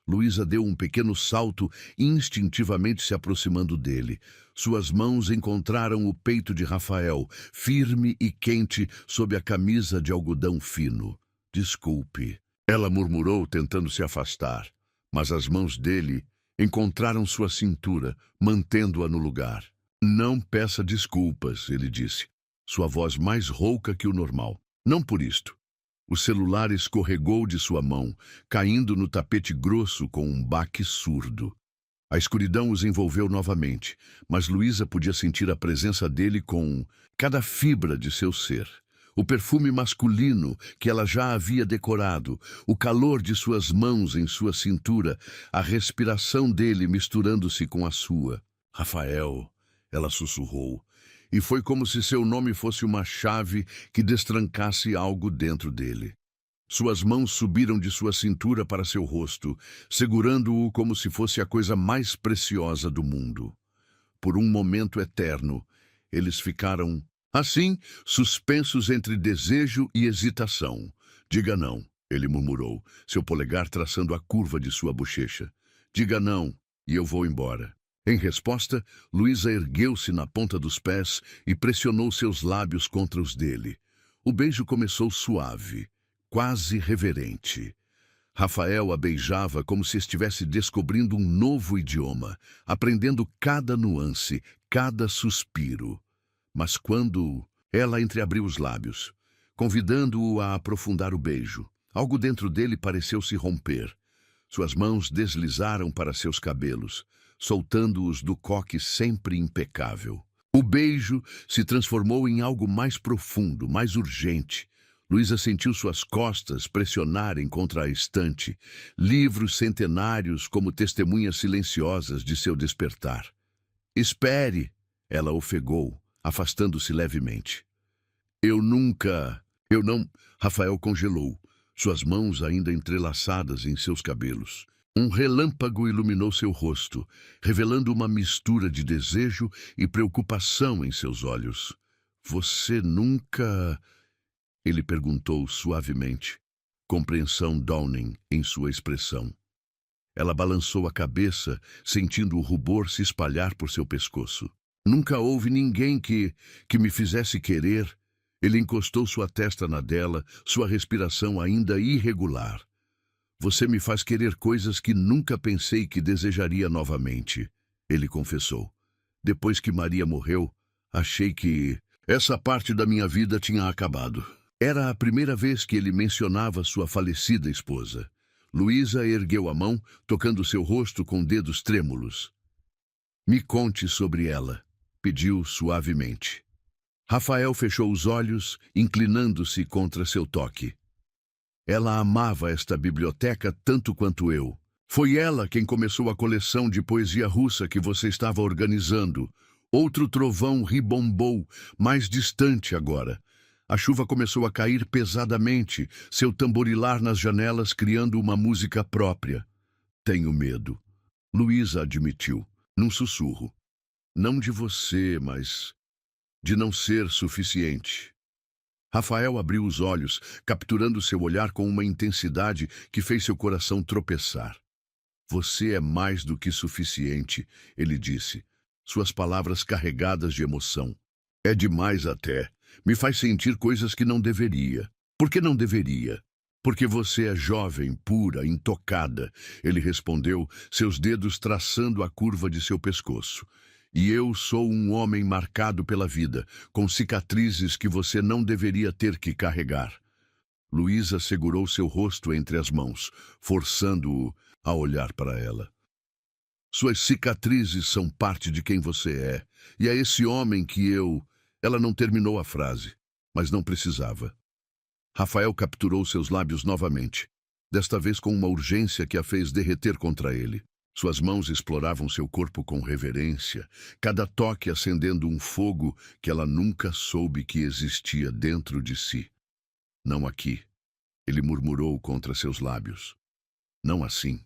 Luísa deu um pequeno salto, instintivamente se aproximando dele. Suas mãos encontraram o peito de Rafael, firme e quente sob a camisa de algodão fino. Desculpe, ela murmurou, tentando se afastar, mas as mãos dele encontraram sua cintura, mantendo-a no lugar. Não peça desculpas, ele disse, sua voz mais rouca que o normal. Não por isto. O celular escorregou de sua mão, caindo no tapete grosso com um baque surdo. A escuridão os envolveu novamente, mas Luísa podia sentir a presença dele com cada fibra de seu ser. O perfume masculino que ela já havia decorado, o calor de suas mãos em sua cintura, a respiração dele misturando-se com a sua. Rafael, ela sussurrou, e foi como se seu nome fosse uma chave que destrancasse algo dentro dele. Suas mãos subiram de sua cintura para seu rosto, segurando-o como se fosse a coisa mais preciosa do mundo. Por um momento eterno, eles ficaram, assim, suspensos entre desejo e hesitação. Diga não, ele murmurou, seu polegar traçando a curva de sua bochecha. Diga não, e eu vou embora. Em resposta, Luísa ergueu-se na ponta dos pés e pressionou seus lábios contra os dele. O beijo começou suave, quase reverente. Rafael a beijava como se estivesse descobrindo um novo idioma, aprendendo cada nuance, cada suspiro. Mas quando ela entreabriu os lábios, convidando-o a aprofundar o beijo, algo dentro dele pareceu se romper. Suas mãos deslizaram para seus cabelos, soltando-os do coque sempre impecável. O beijo se transformou em algo mais profundo, mais urgente. Luísa sentiu suas costas pressionarem contra a estante, livros centenários como testemunhas silenciosas de seu despertar. Espere, ela ofegou, afastando-se levemente. Eu não... Rafael congelou, suas mãos ainda entrelaçadas em seus cabelos. Um relâmpago iluminou seu rosto, revelando uma mistura de desejo e preocupação em seus olhos. Você nunca... Ele perguntou suavemente, compreensão dawning em sua expressão. Ela balançou a cabeça, sentindo o rubor se espalhar por seu pescoço. Nunca houve ninguém que me fizesse querer. Ele encostou sua testa na dela, sua respiração ainda irregular. Você me faz querer coisas que nunca pensei que desejaria novamente, ele confessou. Depois que Maria morreu, achei que essa parte da minha vida tinha acabado. Era a primeira vez que ele mencionava sua falecida esposa. Luísa ergueu a mão, tocando seu rosto com dedos trêmulos. Me conte sobre ela, pediu suavemente. Rafael fechou os olhos, inclinando-se contra seu toque. Ela amava esta biblioteca tanto quanto eu. Foi ela quem começou a coleção de poesia russa que você estava organizando. Outro trovão ribombou, mais distante agora. A chuva começou a cair pesadamente, seu tamborilar nas janelas criando uma música própria. Tenho medo, Luísa admitiu, num sussurro. Não de você, mas de não ser suficiente. Rafael abriu os olhos, capturando seu olhar com uma intensidade que fez seu coração tropeçar. Você é mais do que suficiente, ele disse, suas palavras carregadas de emoção. É demais até. Me faz sentir coisas que não deveria. Por que não deveria? Porque você é jovem, pura, intocada, ele respondeu, seus dedos traçando a curva de seu pescoço. E eu sou um homem marcado pela vida, com cicatrizes que você não deveria ter que carregar. Luísa segurou seu rosto entre as mãos, forçando-o a olhar para ela. Suas cicatrizes são parte de quem você é, e é esse homem que eu... Ela não terminou a frase, mas não precisava. Rafael capturou seus lábios novamente, desta vez com uma urgência que a fez derreter contra ele. Suas mãos exploravam seu corpo com reverência, cada toque acendendo um fogo que ela nunca soube que existia dentro de si. Não aqui, ele murmurou contra seus lábios. Não assim.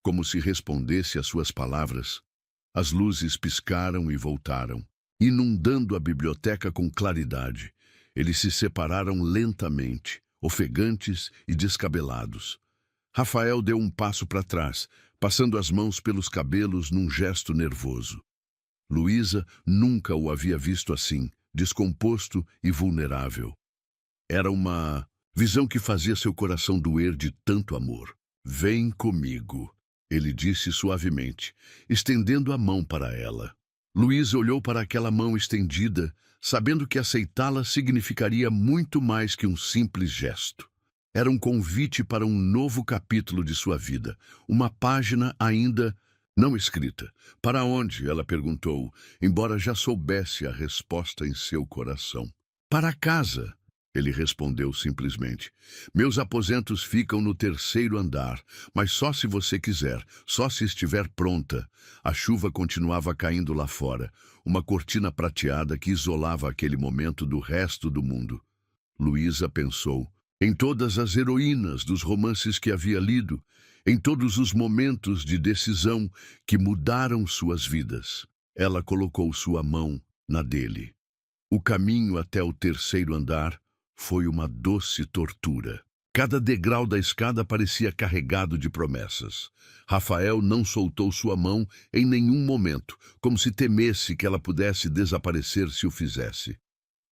Como se respondesse às suas palavras, as luzes piscaram e voltaram, inundando a biblioteca com claridade. Eles se separaram lentamente, ofegantes e descabelados. Rafael deu um passo para trás, passando as mãos pelos cabelos num gesto nervoso. Luísa nunca o havia visto assim, descomposto e vulnerável. Era uma visão que fazia seu coração doer de tanto amor. Vem comigo, ele disse suavemente, estendendo a mão para ela. Luísa olhou para aquela mão estendida, sabendo que aceitá-la significaria muito mais que um simples gesto. Era um convite para um novo capítulo de sua vida, uma página ainda não escrita. Para onde? Ela perguntou, embora já soubesse a resposta em seu coração. Para casa, ele respondeu simplesmente. Meus aposentos ficam no 3º andar, mas só se você quiser, só se estiver pronta. A chuva continuava caindo lá fora, uma cortina prateada que isolava aquele momento do resto do mundo. Luísa pensou em todas as heroínas dos romances que havia lido, em todos os momentos de decisão que mudaram suas vidas. Ela colocou sua mão na dele. O caminho até o 3º andar foi uma doce tortura. Cada degrau da escada parecia carregado de promessas. Rafael não soltou sua mão em nenhum momento, como se temesse que ela pudesse desaparecer se o fizesse.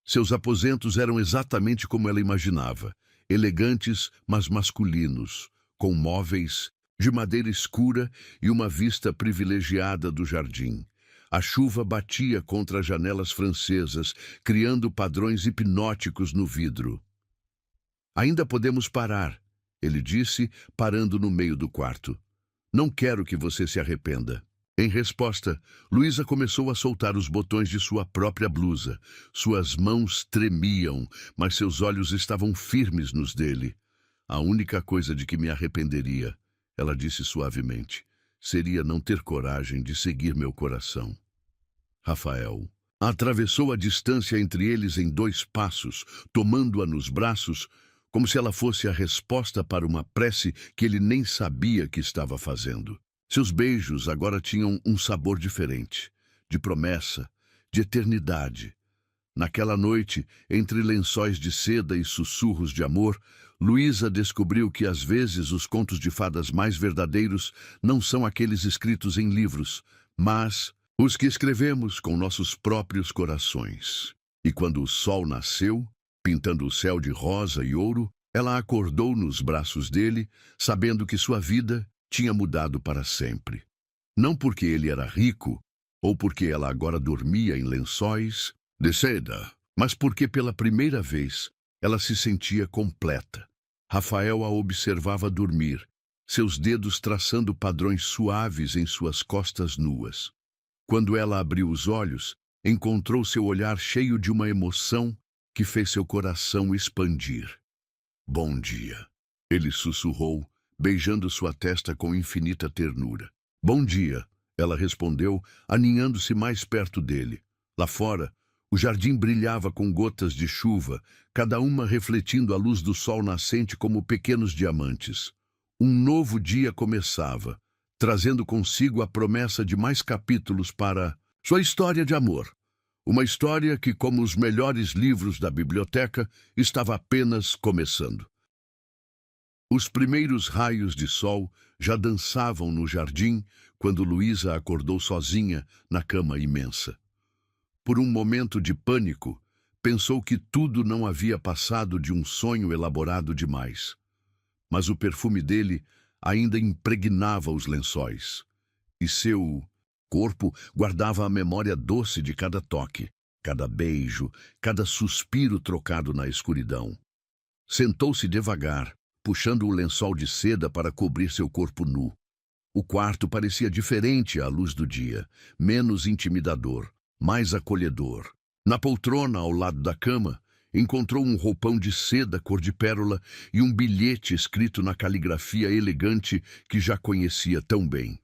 Seus aposentos eram exatamente como ela imaginava, elegantes, mas masculinos, com móveis de madeira escura e uma vista privilegiada do jardim. A chuva batia contra as janelas francesas, criando padrões hipnóticos no vidro. Ainda podemos parar, ele disse, parando no meio do quarto. Não quero que você se arrependa. Em resposta, Luísa começou a soltar os botões de sua própria blusa. Suas mãos tremiam, mas seus olhos estavam firmes nos dele. A única coisa de que me arrependeria, ela disse suavemente, seria não ter coragem de seguir meu coração. Rafael atravessou a distância entre eles em 2 passos, tomando-a nos braços, como se ela fosse a resposta para uma prece que ele nem sabia que estava fazendo. Seus beijos agora tinham um sabor diferente, de promessa, de eternidade. Naquela noite, entre lençóis de seda e sussurros de amor, Luísa descobriu que às vezes os contos de fadas mais verdadeiros não são aqueles escritos em livros, mas os que escrevemos com nossos próprios corações. E quando o sol nasceu, pintando o céu de rosa e ouro, ela acordou nos braços dele, sabendo que sua vida tinha mudado para sempre. Não porque ele era rico, ou porque ela agora dormia em lençóis de seda, mas porque pela primeira vez ela se sentia completa. Rafael a observava dormir, seus dedos traçando padrões suaves em suas costas nuas. Quando ela abriu os olhos, encontrou seu olhar cheio de uma emoção que fez seu coração expandir. Bom dia. Ele sussurrou, beijando sua testa com infinita ternura. Bom dia, ela respondeu, aninhando-se mais perto dele. Lá fora, o jardim brilhava com gotas de chuva, cada uma refletindo a luz do sol nascente como pequenos diamantes. Um novo dia começava, trazendo consigo a promessa de mais capítulos para sua história de amor. Uma história que, como os melhores livros da biblioteca, estava apenas começando. Os primeiros raios de sol já dançavam no jardim quando Luísa acordou sozinha na cama imensa. Por um momento de pânico, pensou que tudo não havia passado de um sonho elaborado demais. Mas o perfume dele ainda impregnava os lençóis, e seu corpo guardava a memória doce de cada toque, cada beijo, cada suspiro trocado na escuridão. Sentou-se devagar, puxando o lençol de seda para cobrir seu corpo nu. O quarto parecia diferente à luz do dia, menos intimidador, mais acolhedor. Na poltrona ao lado da cama, encontrou um roupão de seda cor de pérola e um bilhete escrito na caligrafia elegante que já conhecia tão bem.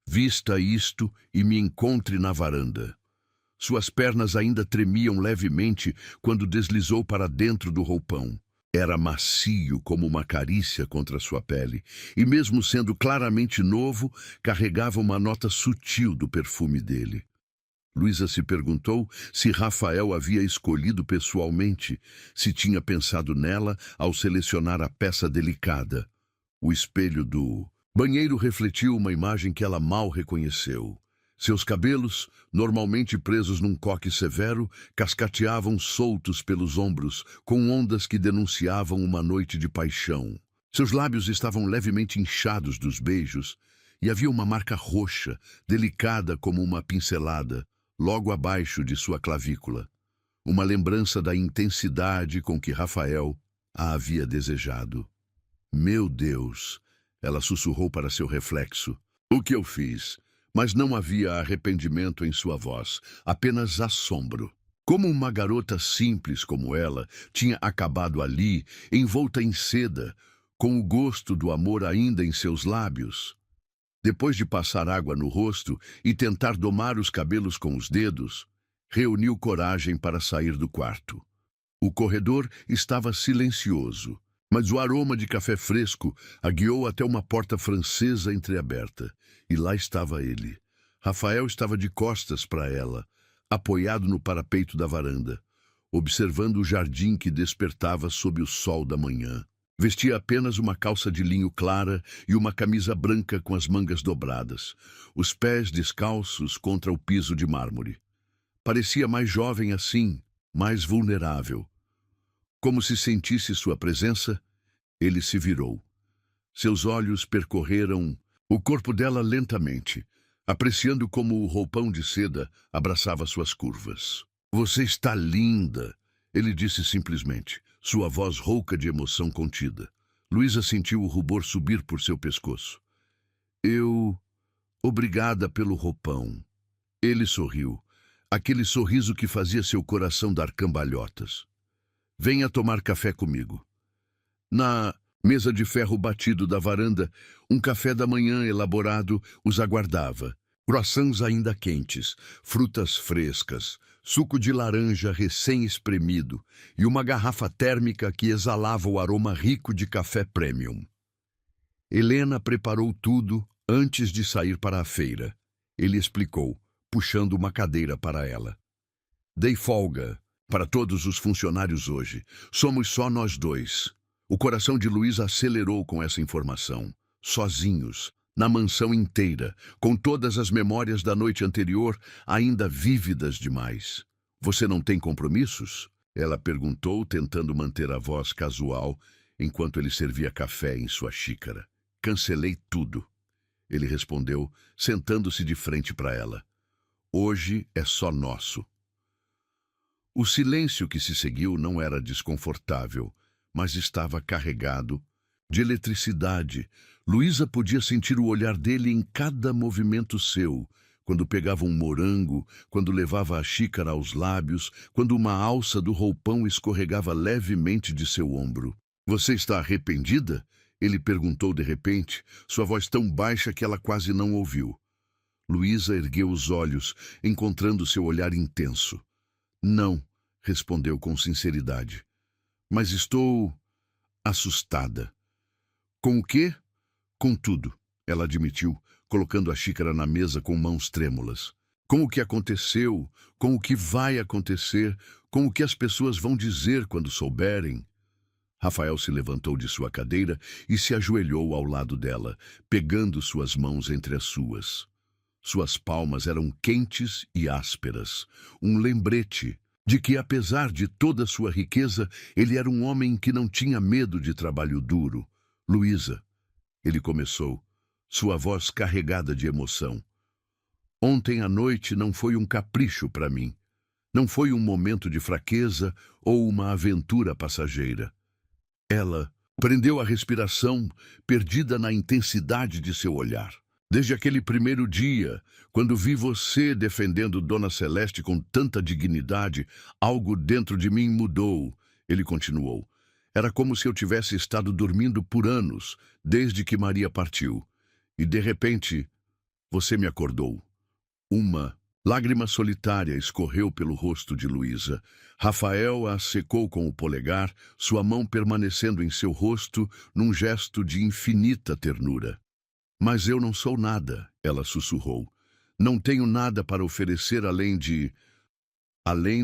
Vista isto e me encontre na varanda. Suas pernas ainda tremiam levemente quando deslizou para dentro do roupão. Era macio como uma carícia contra sua pele, e mesmo sendo claramente novo, carregava uma nota sutil do perfume dele. Luísa se perguntou se Rafael havia escolhido pessoalmente, se tinha pensado nela ao selecionar a peça delicada. O espelho do banheiro refletiu uma imagem que ela mal reconheceu. Seus cabelos, normalmente presos num coque severo, cascateavam soltos pelos ombros, com ondas que denunciavam uma noite de paixão. Seus lábios estavam levemente inchados dos beijos, e havia uma marca roxa, delicada como uma pincelada, logo abaixo de sua clavícula. Uma lembrança da intensidade com que Rafael a havia desejado. Meu Deus! Ela sussurrou para seu reflexo. O que eu fiz? Mas não havia arrependimento em sua voz, apenas assombro. Como uma garota simples como ela tinha acabado ali, envolta em seda, com o gosto do amor ainda em seus lábios. Depois de passar água no rosto e tentar domar os cabelos com os dedos, reuniu coragem para sair do quarto. O corredor estava silencioso, mas o aroma de café fresco a guiou até uma porta francesa entreaberta. E lá estava ele. Rafael estava de costas para ela, apoiado no parapeito da varanda, observando o jardim que despertava sob o sol da manhã. Vestia apenas uma calça de linho clara e uma camisa branca com as mangas dobradas, os pés descalços contra o piso de mármore. Parecia mais jovem assim, mais vulnerável. Como se sentisse sua presença, ele se virou. Seus olhos percorreram o corpo dela lentamente, apreciando como o roupão de seda abraçava suas curvas. Você está linda, ele disse simplesmente, sua voz rouca de emoção contida. Luísa sentiu o rubor subir por seu pescoço. Obrigada pelo roupão. Ele sorriu, aquele sorriso que fazia seu coração dar cambalhotas. Venha tomar café comigo. Na mesa de ferro batido da varanda, um café da manhã elaborado os aguardava. Croissants ainda quentes, frutas frescas, suco de laranja recém-espremido e uma garrafa térmica que exalava o aroma rico de café premium. Helena preparou tudo antes de sair para a feira. Ele explicou, puxando uma cadeira para ela. Dei folga para todos os funcionários hoje. Somos só nós dois. O coração de Luísa acelerou com essa informação. Sozinhos, na mansão inteira, com todas as memórias da noite anterior ainda vívidas demais. Você não tem compromissos? Ela perguntou, tentando manter a voz casual, enquanto ele servia café em sua xícara. Cancelei tudo. Ele respondeu, sentando-se de frente para ela. Hoje é só nosso. O silêncio que se seguiu não era desconfortável, mas estava carregado de eletricidade. Luísa podia sentir o olhar dele em cada movimento seu, quando pegava um morango, quando levava a xícara aos lábios, quando uma alça do roupão escorregava levemente de seu ombro. Você está arrependida? Ele perguntou de repente, sua voz tão baixa que ela quase não ouviu. Luísa ergueu os olhos, encontrando seu olhar intenso. Não, respondeu com sinceridade. Mas estou assustada. Com o quê? Com tudo, ela admitiu, colocando a xícara na mesa com mãos trêmulas. Com o que aconteceu, com o que vai acontecer, com o que as pessoas vão dizer quando souberem. Rafael se levantou de sua cadeira e se ajoelhou ao lado dela, pegando suas mãos entre as suas. Suas palmas eram quentes e ásperas, um lembrete de que, apesar de toda sua riqueza, ele era um homem que não tinha medo de trabalho duro. Luísa, ele começou, sua voz carregada de emoção. Ontem à noite não foi um capricho para mim. Não foi um momento de fraqueza ou uma aventura passageira. Ela prendeu a respiração, perdida na intensidade de seu olhar. Desde aquele primeiro dia, quando vi você defendendo Dona Celeste com tanta dignidade, algo dentro de mim mudou, ele continuou. Era como se eu tivesse estado dormindo por anos, desde que Maria partiu. E, de repente, você me acordou. Uma lágrima solitária escorreu pelo rosto de Luísa. Rafael a secou com o polegar, sua mão permanecendo em seu rosto num gesto de infinita ternura. Mas eu não sou nada, ela sussurrou. Não tenho nada para oferecer além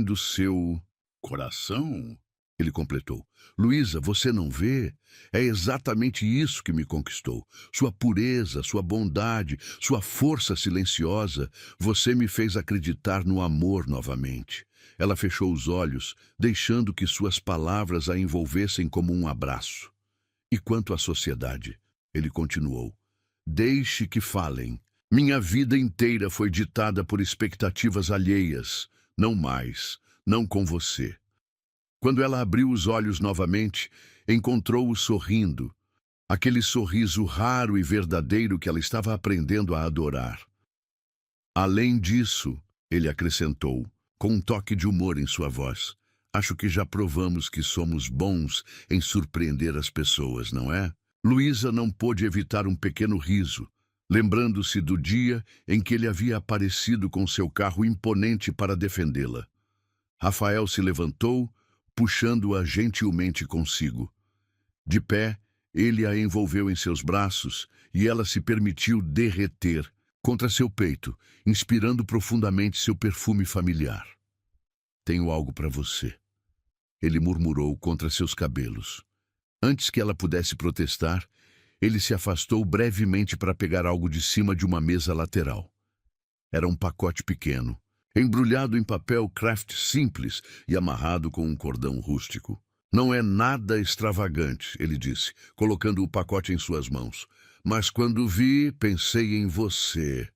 do seu coração, ele completou. Luísa, você não vê? É exatamente isso que me conquistou. Sua pureza, sua bondade, sua força silenciosa. Você me fez acreditar no amor novamente. Ela fechou os olhos, deixando que suas palavras a envolvessem como um abraço. E quanto à sociedade? Ele continuou. Deixe que falem. Minha vida inteira foi ditada por expectativas alheias. Não mais, não com você. Quando ela abriu os olhos novamente, encontrou-o sorrindo. Aquele sorriso raro e verdadeiro que ela estava aprendendo a adorar. Além disso, ele acrescentou, com um toque de humor em sua voz, acho que já provamos que somos bons em surpreender as pessoas, não é? Luísa não pôde evitar um pequeno riso, lembrando-se do dia em que ele havia aparecido com seu carro imponente para defendê-la. Rafael se levantou, puxando-a gentilmente consigo. De pé, ele a envolveu em seus braços e ela se permitiu derreter contra seu peito, inspirando profundamente seu perfume familiar. Tenho algo para você, ele murmurou contra seus cabelos. Antes que ela pudesse protestar, ele se afastou brevemente para pegar algo de cima de uma mesa lateral. Era um pacote pequeno, embrulhado em papel craft simples e amarrado com um cordão rústico. Não é nada extravagante, ele disse, colocando o pacote em suas mãos. Mas quando vi, pensei em você.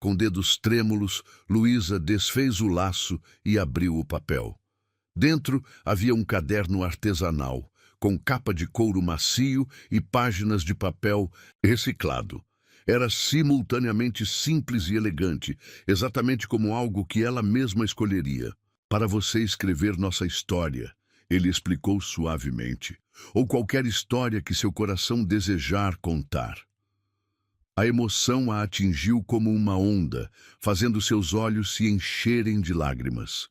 Com dedos trêmulos, Luísa desfez o laço e abriu o papel. Dentro havia um caderno artesanal, com capa de couro macio e páginas de papel reciclado. Era simultaneamente simples e elegante, exatamente como algo que ela mesma escolheria. Para você escrever nossa história, ele explicou suavemente, ou qualquer história que seu coração desejar contar. A emoção a atingiu como uma onda, fazendo seus olhos se encherem de lágrimas.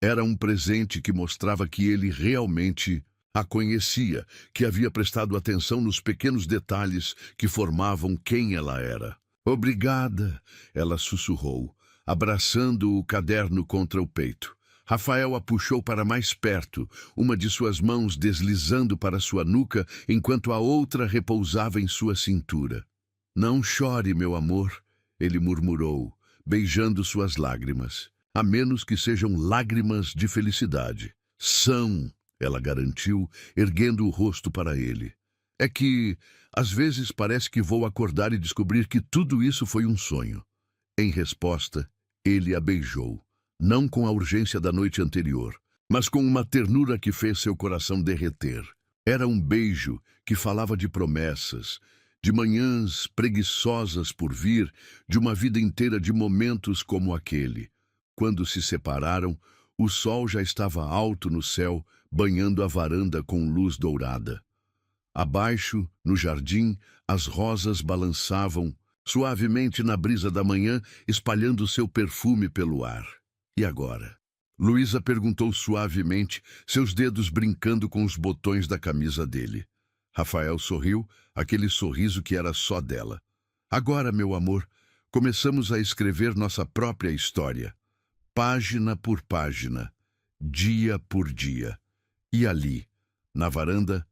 Era um presente que mostrava que ele realmente a conhecia, que havia prestado atenção nos pequenos detalhes que formavam quem ela era. Obrigada, ela sussurrou, abraçando o caderno contra o peito. Rafael a puxou para mais perto, uma de suas mãos deslizando para sua nuca, enquanto a outra repousava em sua cintura. Não chore, meu amor, ele murmurou, beijando suas lágrimas, a menos que sejam lágrimas de felicidade. São, ela garantiu, erguendo o rosto para ele. É que, às vezes, parece que vou acordar e descobrir que tudo isso foi um sonho. Em resposta, ele a beijou, não com a urgência da noite anterior, mas com uma ternura que fez seu coração derreter. Era um beijo que falava de promessas, de manhãs preguiçosas por vir, de uma vida inteira de momentos como aquele. Quando se separaram, O sol já estava alto no céu, banhando a varanda com luz dourada. Abaixo, no jardim, as rosas balançavam suavemente na brisa da manhã, espalhando seu perfume pelo ar. E agora? Luísa perguntou suavemente, seus dedos brincando com os botões da camisa dele. Rafael sorriu, aquele sorriso que era só dela. Agora, meu amor, começamos a escrever nossa própria história. Página por página, dia por dia. E ali, na varanda,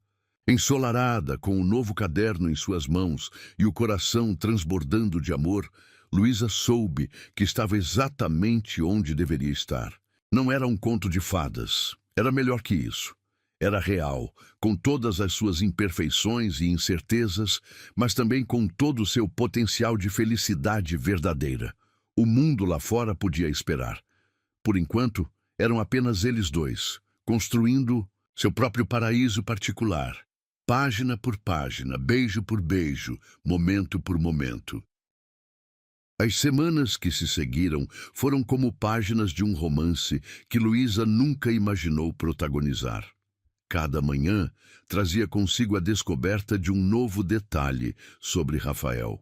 ensolarada, com o novo caderno em suas mãos e o coração transbordando de amor, Luísa soube que estava exatamente onde deveria estar. Não era um conto de fadas, era melhor que isso. Era real, com todas as suas imperfeições e incertezas, mas também com todo o seu potencial de felicidade verdadeira. O mundo lá fora podia esperar. Por enquanto, eram apenas eles dois, construindo seu próprio paraíso particular. Página por página, beijo por beijo, momento por momento. As semanas que se seguiram foram como páginas de um romance que Luísa nunca imaginou protagonizar. Cada manhã trazia consigo a descoberta de um novo detalhe sobre Rafael.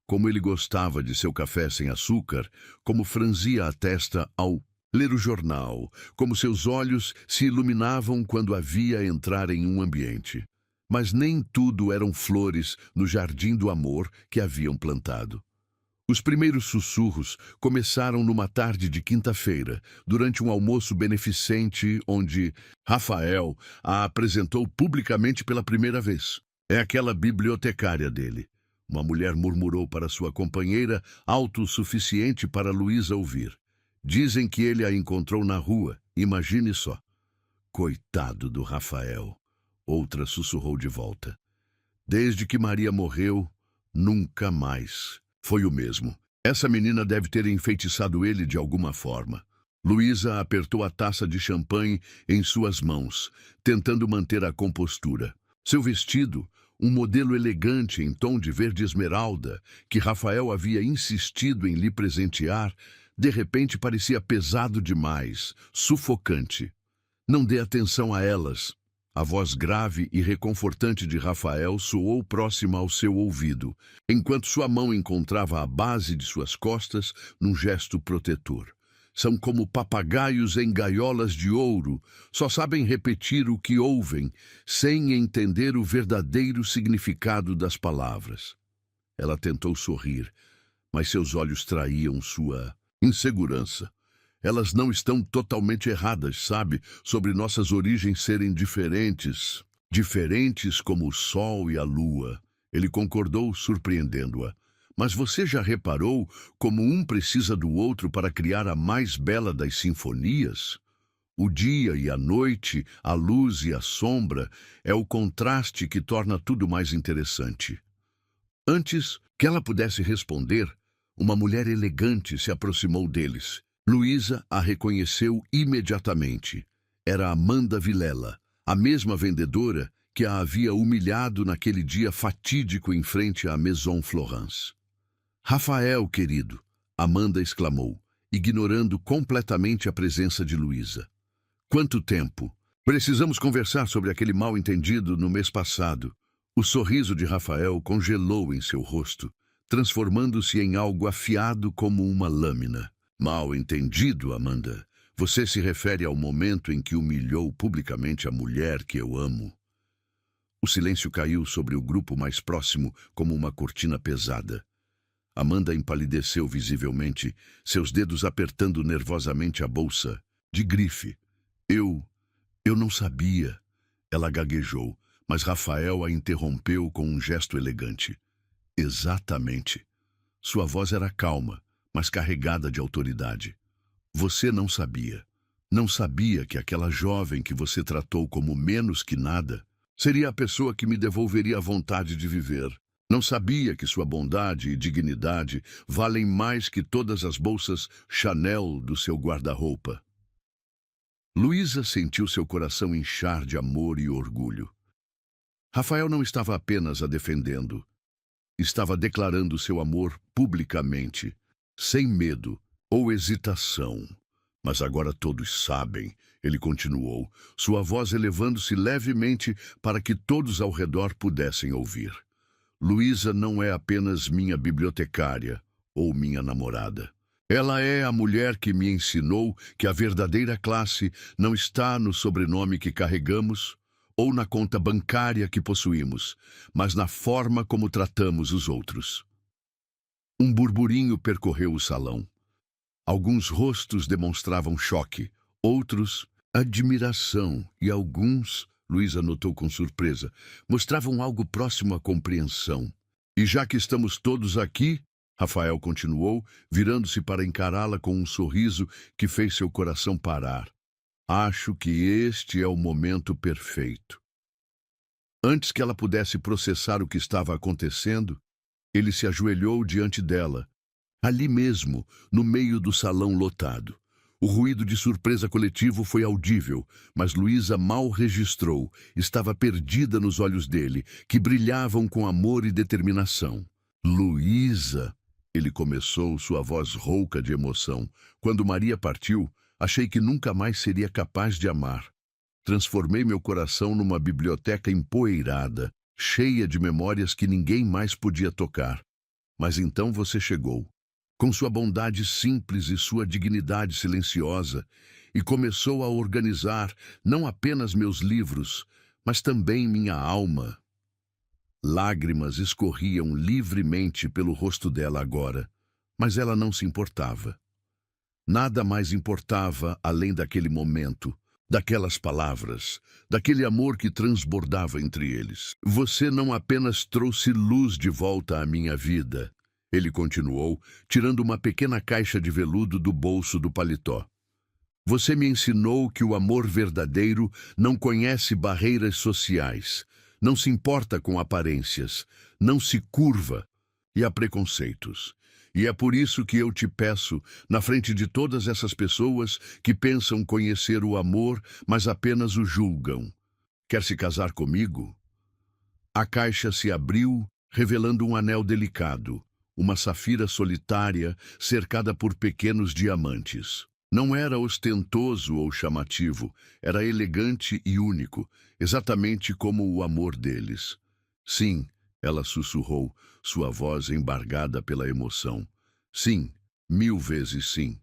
Como ele gostava de seu café sem açúcar, como franzia a testa ao ler o jornal, como seus olhos se iluminavam quando a via entrar em um ambiente. Mas nem tudo eram flores no jardim do amor que haviam plantado. Os primeiros sussurros começaram numa tarde de quinta-feira, durante um almoço beneficente onde Rafael a apresentou publicamente pela primeira vez. É aquela bibliotecária dele. Uma mulher murmurou para sua companheira, alto o suficiente para Luísa ouvir. Dizem que ele a encontrou na rua, imagine só. Coitado do Rafael, outra sussurrou de volta. Desde que Maria morreu, nunca mais foi o mesmo. Essa menina deve ter enfeitiçado ele de alguma forma. Luísa apertou a taça de champanhe em suas mãos, tentando manter a compostura. Seu vestido, um modelo elegante em tom de verde esmeralda, que Rafael havia insistido em lhe presentear, de repente parecia pesado demais, sufocante. Não dê atenção a elas. A voz grave e reconfortante de Rafael soou próxima ao seu ouvido, enquanto sua mão encontrava a base de suas costas num gesto protetor. São como papagaios em gaiolas de ouro, só sabem repetir o que ouvem, sem entender o verdadeiro significado das palavras. Ela tentou sorrir, mas seus olhos traíam sua insegurança. Elas não estão totalmente erradas, sabe? Sobre nossas origens serem diferentes. Diferentes como o sol e a lua. Ele concordou, surpreendendo-a. Mas você já reparou como um precisa do outro para criar a mais bela das sinfonias? O dia e a noite, a luz e a sombra, é o contraste que torna tudo mais interessante. Antes que ela pudesse responder, uma mulher elegante se aproximou deles. Luísa a reconheceu imediatamente. Era Amanda Vilela, a mesma vendedora que a havia humilhado naquele dia fatídico em frente à Maison Florence. Rafael, querido, Amanda exclamou, ignorando completamente a presença de Luísa. Quanto tempo! Precisamos conversar sobre aquele mal-entendido no mês passado. O sorriso de Rafael congelou em seu rosto, transformando-se em algo afiado como uma lâmina. Mal entendido, Amanda. Você se refere ao momento em que humilhou publicamente a mulher que eu amo. O silêncio caiu sobre o grupo mais próximo como uma cortina pesada. Amanda empalideceu visivelmente, seus dedos apertando nervosamente a bolsa. De grife. Eu não sabia. Ela gaguejou, mas Rafael a interrompeu com um gesto elegante. Exatamente. Sua voz era calma, mas carregada de autoridade. Você não sabia. Não sabia que aquela jovem que você tratou como menos que nada seria a pessoa que me devolveria a vontade de viver. Não sabia que sua bondade e dignidade valem mais que todas as bolsas Chanel do seu guarda-roupa. Luísa sentiu seu coração inchar de amor e orgulho. Rafael não estava apenas a defendendo. Estava declarando seu amor publicamente, sem medo ou hesitação. Mas agora todos sabem, ele continuou, sua voz elevando-se levemente para que todos ao redor pudessem ouvir. Luísa não é apenas minha bibliotecária ou minha namorada. Ela é a mulher que me ensinou que a verdadeira classe não está no sobrenome que carregamos ou na conta bancária que possuímos, mas na forma como tratamos os outros. Um burburinho percorreu o salão. Alguns rostos demonstravam choque, outros, admiração e alguns, Luísa notou com surpresa, mostravam algo próximo à compreensão. E já que estamos todos aqui, Rafael continuou, virando-se para encará-la com um sorriso que fez seu coração parar. Acho que este é o momento perfeito. Antes que ela pudesse processar o que estava acontecendo, ele se ajoelhou diante dela, ali mesmo, no meio do salão lotado. O ruído de surpresa coletivo foi audível, mas Luísa mal registrou. Estava perdida nos olhos dele, que brilhavam com amor e determinação. Luísa, ele começou, sua voz rouca de emoção. Quando Maria partiu, achei que nunca mais seria capaz de amar. Transformei meu coração numa biblioteca empoeirada, cheia de memórias que ninguém mais podia tocar. Mas então você chegou, com sua bondade simples e sua dignidade silenciosa, e começou a organizar não apenas meus livros, mas também minha alma. Lágrimas escorriam livremente pelo rosto dela agora, mas ela não se importava. Nada mais importava além daquele momento, daquelas palavras, daquele amor que transbordava entre eles. Você não apenas trouxe luz de volta à minha vida, ele continuou, tirando uma pequena caixa de veludo do bolso do paletó. Você me ensinou que o amor verdadeiro não conhece barreiras sociais, não se importa com aparências, não se curva e há preconceitos. E é por isso que eu te peço, na frente de todas essas pessoas que pensam conhecer o amor, mas apenas o julgam. Quer se casar comigo? A caixa se abriu, revelando um anel delicado, uma safira solitária cercada por pequenos diamantes. Não era ostentoso ou chamativo, era elegante e único, exatamente como o amor deles. Sim, ela sussurrou, sua voz embargada pela emoção. Sim, 1000 vezes sim.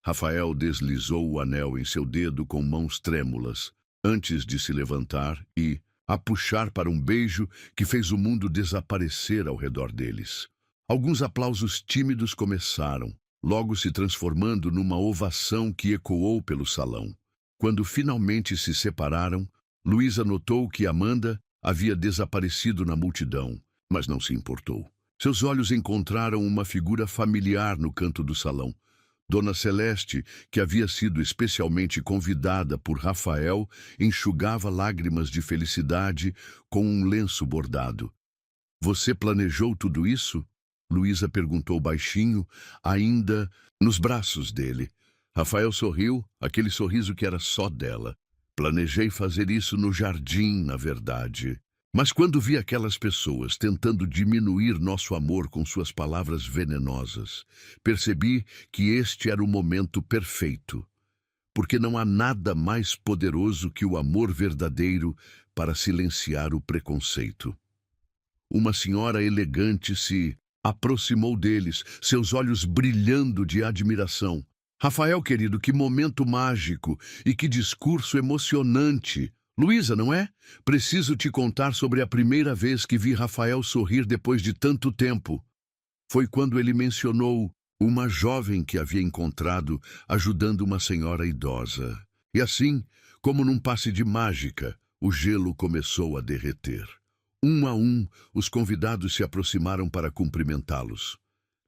Rafael deslizou o anel em seu dedo com mãos trêmulas, antes de se levantar e a puxar para um beijo que fez o mundo desaparecer ao redor deles. Alguns aplausos tímidos começaram, logo se transformando numa ovação que ecoou pelo salão. Quando finalmente se separaram, Luísa notou que Amanda havia desaparecido na multidão, mas não se importou. Seus olhos encontraram uma figura familiar no canto do salão. Dona Celeste, que havia sido especialmente convidada por Rafael, enxugava lágrimas de felicidade com um lenço bordado. Você planejou tudo isso? Luísa perguntou baixinho, ainda nos braços dele. Rafael sorriu, aquele sorriso que era só dela. Planejei fazer isso no jardim, na verdade. Mas quando vi aquelas pessoas tentando diminuir nosso amor com suas palavras venenosas, percebi que este era o momento perfeito. Porque não há nada mais poderoso que o amor verdadeiro para silenciar o preconceito. Uma senhora elegante se aproximou deles, seus olhos brilhando de admiração. Rafael, querido, que momento mágico e que discurso emocionante. Luísa, não é? Preciso te contar sobre a primeira vez que vi Rafael sorrir depois de tanto tempo. Foi quando ele mencionou uma jovem que havia encontrado ajudando uma senhora idosa. E assim, como num passe de mágica, o gelo começou a derreter. Um a um, os convidados se aproximaram para cumprimentá-los.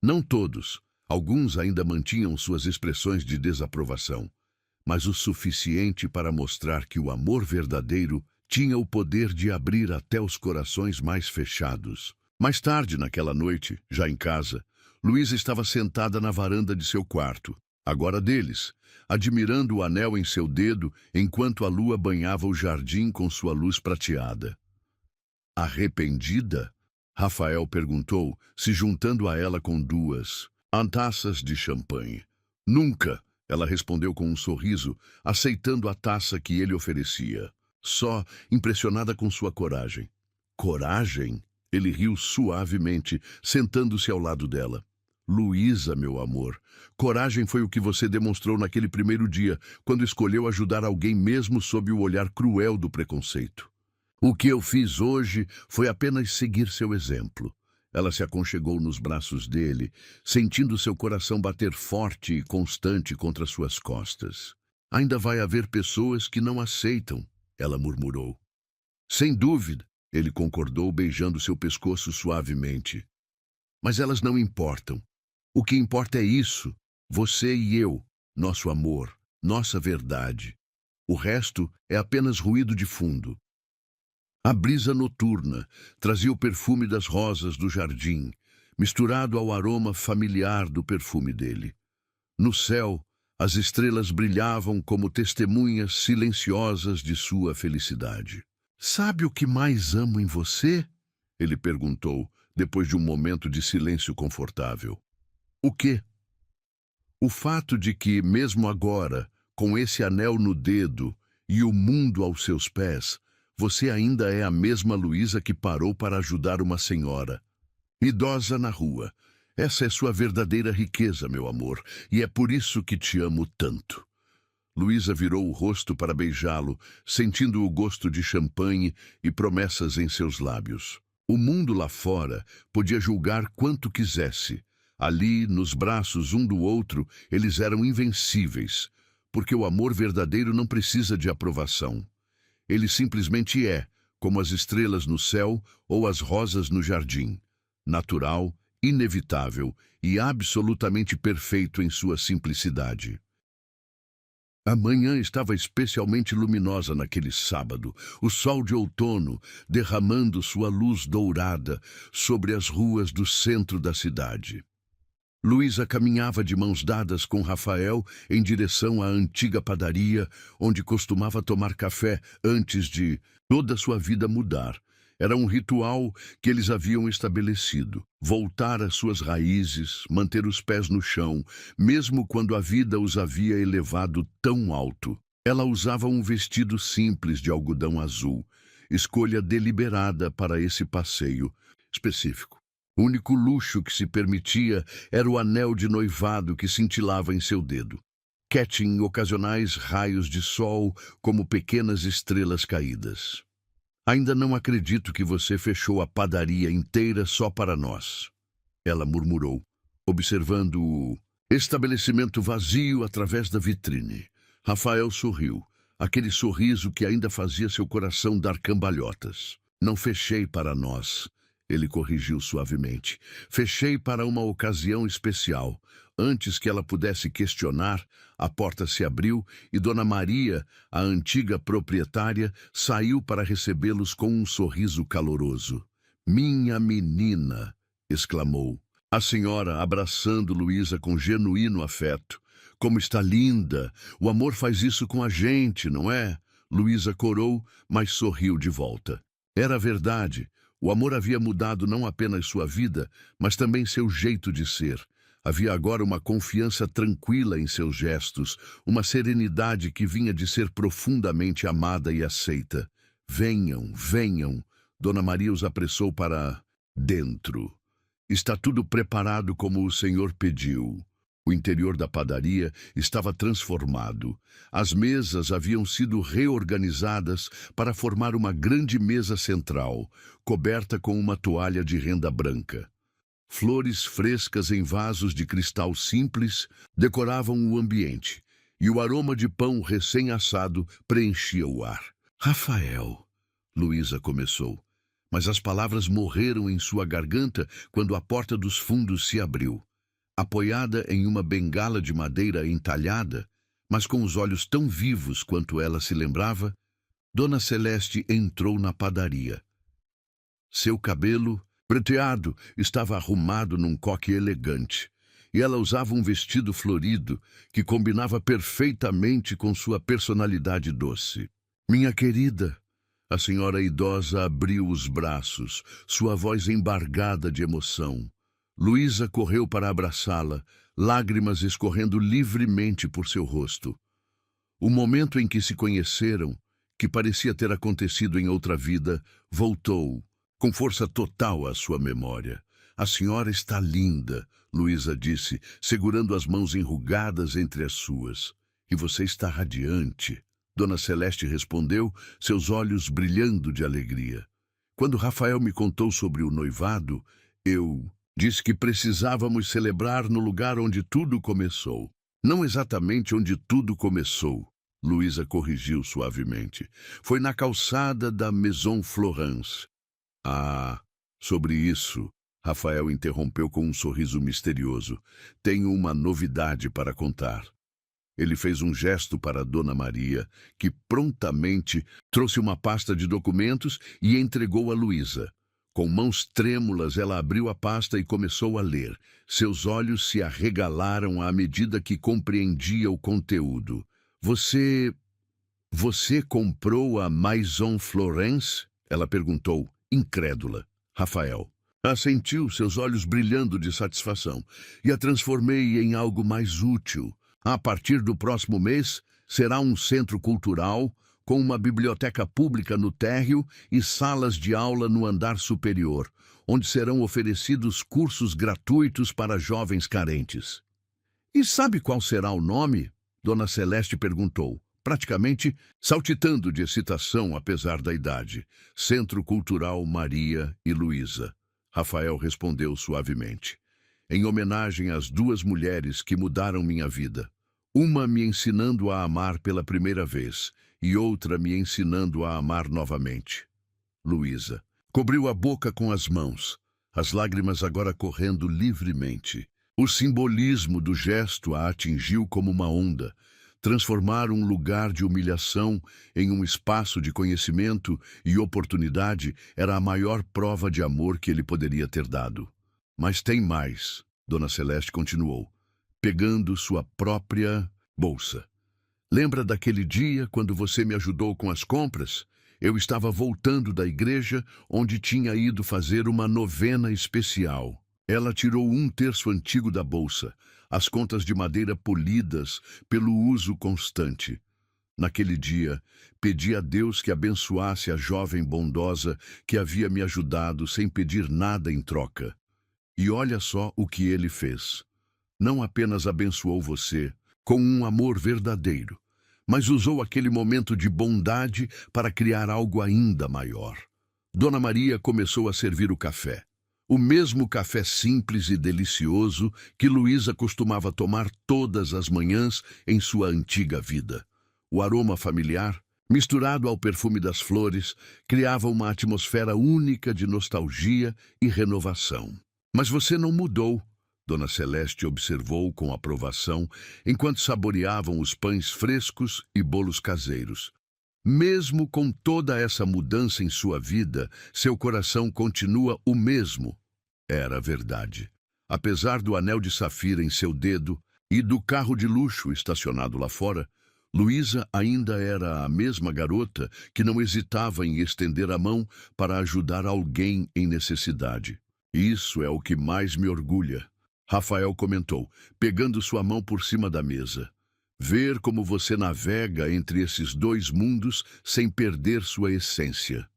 Não todos, alguns ainda mantinham suas expressões de desaprovação, mas o suficiente para mostrar que o amor verdadeiro tinha o poder de abrir até os corações mais fechados. Mais tarde, naquela noite, já em casa, Luísa estava sentada na varanda de seu quarto, agora deles, admirando o anel em seu dedo enquanto a lua banhava o jardim com sua luz prateada. Arrependida? Rafael perguntou, se juntando a ela com 2 taças de champanhe. Nunca, Ela respondeu com um sorriso, aceitando a taça que ele oferecia, só impressionada com sua coragem. Coragem? Ele riu suavemente, sentando-se ao lado dela. Luísa, meu amor, coragem foi o que você demonstrou naquele primeiro dia, quando escolheu ajudar alguém mesmo sob o olhar cruel do preconceito. O que eu fiz hoje foi apenas seguir seu exemplo. Ela se aconchegou nos braços dele, sentindo seu coração bater forte e constante contra suas costas. Ainda vai haver pessoas que não aceitam, ela murmurou. Sem dúvida, ele concordou, beijando seu pescoço suavemente. Mas elas não importam. O que importa é isso, você e eu, nosso amor, nossa verdade. O resto é apenas ruído de fundo. A brisa noturna trazia o perfume das rosas do jardim, misturado ao aroma familiar do perfume dele. No céu, as estrelas brilhavam como testemunhas silenciosas de sua felicidade. Sabe o que mais amo em você? Ele perguntou, depois de um momento de silêncio confortável. O quê? O fato de que, mesmo agora, com esse anel no dedo e o mundo aos seus pés, você ainda é a mesma Luísa que parou para ajudar uma senhora idosa na rua. Essa é sua verdadeira riqueza, meu amor, e é por isso que te amo tanto. Luísa virou o rosto para beijá-lo, sentindo o gosto de champanhe e promessas em seus lábios. O mundo lá fora podia julgar quanto quisesse. Ali, nos braços um do outro, eles eram invencíveis, porque o amor verdadeiro não precisa de aprovação. Ele simplesmente é, como as estrelas no céu ou as rosas no jardim, natural, inevitável e absolutamente perfeito em sua simplicidade. A manhã estava especialmente luminosa naquele sábado, o sol de outono derramando sua luz dourada sobre as ruas do centro da cidade. Luísa caminhava de mãos dadas com Rafael em direção à antiga padaria, onde costumava tomar café antes de toda sua vida mudar. Era um ritual que eles haviam estabelecido. Voltar às suas raízes, manter os pés no chão, mesmo quando a vida os havia elevado tão alto. Ela usava um vestido simples de algodão azul, escolha deliberada para esse passeio específico. O único luxo que se permitia era o anel de noivado que cintilava em seu dedo, catching ocasionais raios de sol como pequenas estrelas caídas. Ainda não acredito que você fechou a padaria inteira só para nós, ela murmurou, observando o estabelecimento vazio através da vitrine. Rafael sorriu, aquele sorriso que ainda fazia seu coração dar cambalhotas. Não fechei para nós. Ele corrigiu suavemente. Fechei para uma ocasião especial. Antes que ela pudesse questionar, a porta se abriu e Dona Maria, a antiga proprietária, saiu para recebê-los com um sorriso caloroso. Minha menina! Exclamou. A senhora abraçando Luísa com genuíno afeto. Como está linda! O amor faz isso com a gente, não é? Luísa corou, mas sorriu de volta. Era verdade. O amor havia mudado não apenas sua vida, mas também seu jeito de ser. Havia agora uma confiança tranquila em seus gestos, uma serenidade que vinha de ser profundamente amada e aceita. Venham, venham. Dona Maria os apressou para dentro. Está tudo preparado como o Senhor pediu. O interior da padaria estava transformado. As mesas haviam sido reorganizadas para formar uma grande mesa central, coberta com uma toalha de renda branca. Flores frescas em vasos de cristal simples decoravam o ambiente, e o aroma de pão recém-assado preenchia o ar. Rafael, Luísa começou, mas as palavras morreram em sua garganta quando a porta dos fundos se abriu. Apoiada em uma bengala de madeira entalhada, mas com os olhos tão vivos quanto ela se lembrava, Dona Celeste entrou na padaria. Seu cabelo, prateado, estava arrumado num coque elegante, e ela usava um vestido florido que combinava perfeitamente com sua personalidade doce. Minha querida, a senhora idosa abriu os braços, sua voz embargada de emoção. Luísa correu para abraçá-la, lágrimas escorrendo livremente por seu rosto. O momento em que se conheceram, que parecia ter acontecido em outra vida, voltou, com força total à sua memória. A senhora está linda, Luísa disse, segurando as mãos enrugadas entre as suas. E você está radiante. Dona Celeste respondeu, seus olhos brilhando de alegria. Quando Rafael me contou sobre o noivado, eu disse que precisávamos celebrar no lugar onde tudo começou. Não exatamente onde tudo começou, Luísa corrigiu suavemente. Foi na calçada da Maison Florence. Ah, sobre isso, Rafael interrompeu com um sorriso misterioso. Tenho uma novidade para contar. Ele fez um gesto para Dona Maria, que prontamente trouxe uma pasta de documentos e entregou a Luísa. Com mãos trêmulas, ela abriu a pasta e começou a ler. Seus olhos se arregalaram à medida que compreendia o conteúdo. Você comprou a Maison Florence? Ela perguntou, incrédula. Rafael assentiu, seus olhos brilhando de satisfação. E a transformei em algo mais útil. A partir do próximo mês, será um centro cultural, com uma biblioteca pública no térreo e salas de aula no andar superior, onde serão oferecidos cursos gratuitos para jovens carentes. E sabe qual será o nome? Dona Celeste perguntou, praticamente saltitando de excitação apesar da idade. Centro Cultural Maria e Luísa. Rafael respondeu suavemente. Em homenagem às duas mulheres que mudaram minha vida. Uma me ensinando a amar pela primeira vez e outra me ensinando a amar novamente. Luísa cobriu a boca com as mãos, as lágrimas agora correndo livremente. O simbolismo do gesto a atingiu como uma onda. Transformar um lugar de humilhação em um espaço de conhecimento e oportunidade era a maior prova de amor que ele poderia ter dado. Mas tem mais, Dona Celeste continuou, pegando sua própria bolsa. Lembra daquele dia quando você me ajudou com as compras? Eu estava voltando da igreja onde tinha ido fazer uma novena especial. Ela tirou um terço antigo da bolsa, as contas de madeira polidas pelo uso constante. Naquele dia, pedi a Deus que abençoasse a jovem bondosa que havia me ajudado sem pedir nada em troca. E olha só o que ele fez. Não apenas abençoou você com um amor verdadeiro, mas usou aquele momento de bondade para criar algo ainda maior. Dona Maria começou a servir o café. O mesmo café simples e delicioso que Luísa costumava tomar todas as manhãs em sua antiga vida. O aroma familiar, misturado ao perfume das flores, criava uma atmosfera única de nostalgia e renovação. Mas você não mudou, Dona Celeste observou com aprovação, enquanto saboreavam os pães frescos e bolos caseiros. Mesmo com toda essa mudança em sua vida, seu coração continua o mesmo. Era verdade. Apesar do anel de safira em seu dedo e do carro de luxo estacionado lá fora, Luísa ainda era a mesma garota que não hesitava em estender a mão para ajudar alguém em necessidade. Isso é o que mais me orgulha, Rafael comentou, pegando sua mão por cima da mesa. Ver como você navega entre esses dois mundos sem perder sua essência.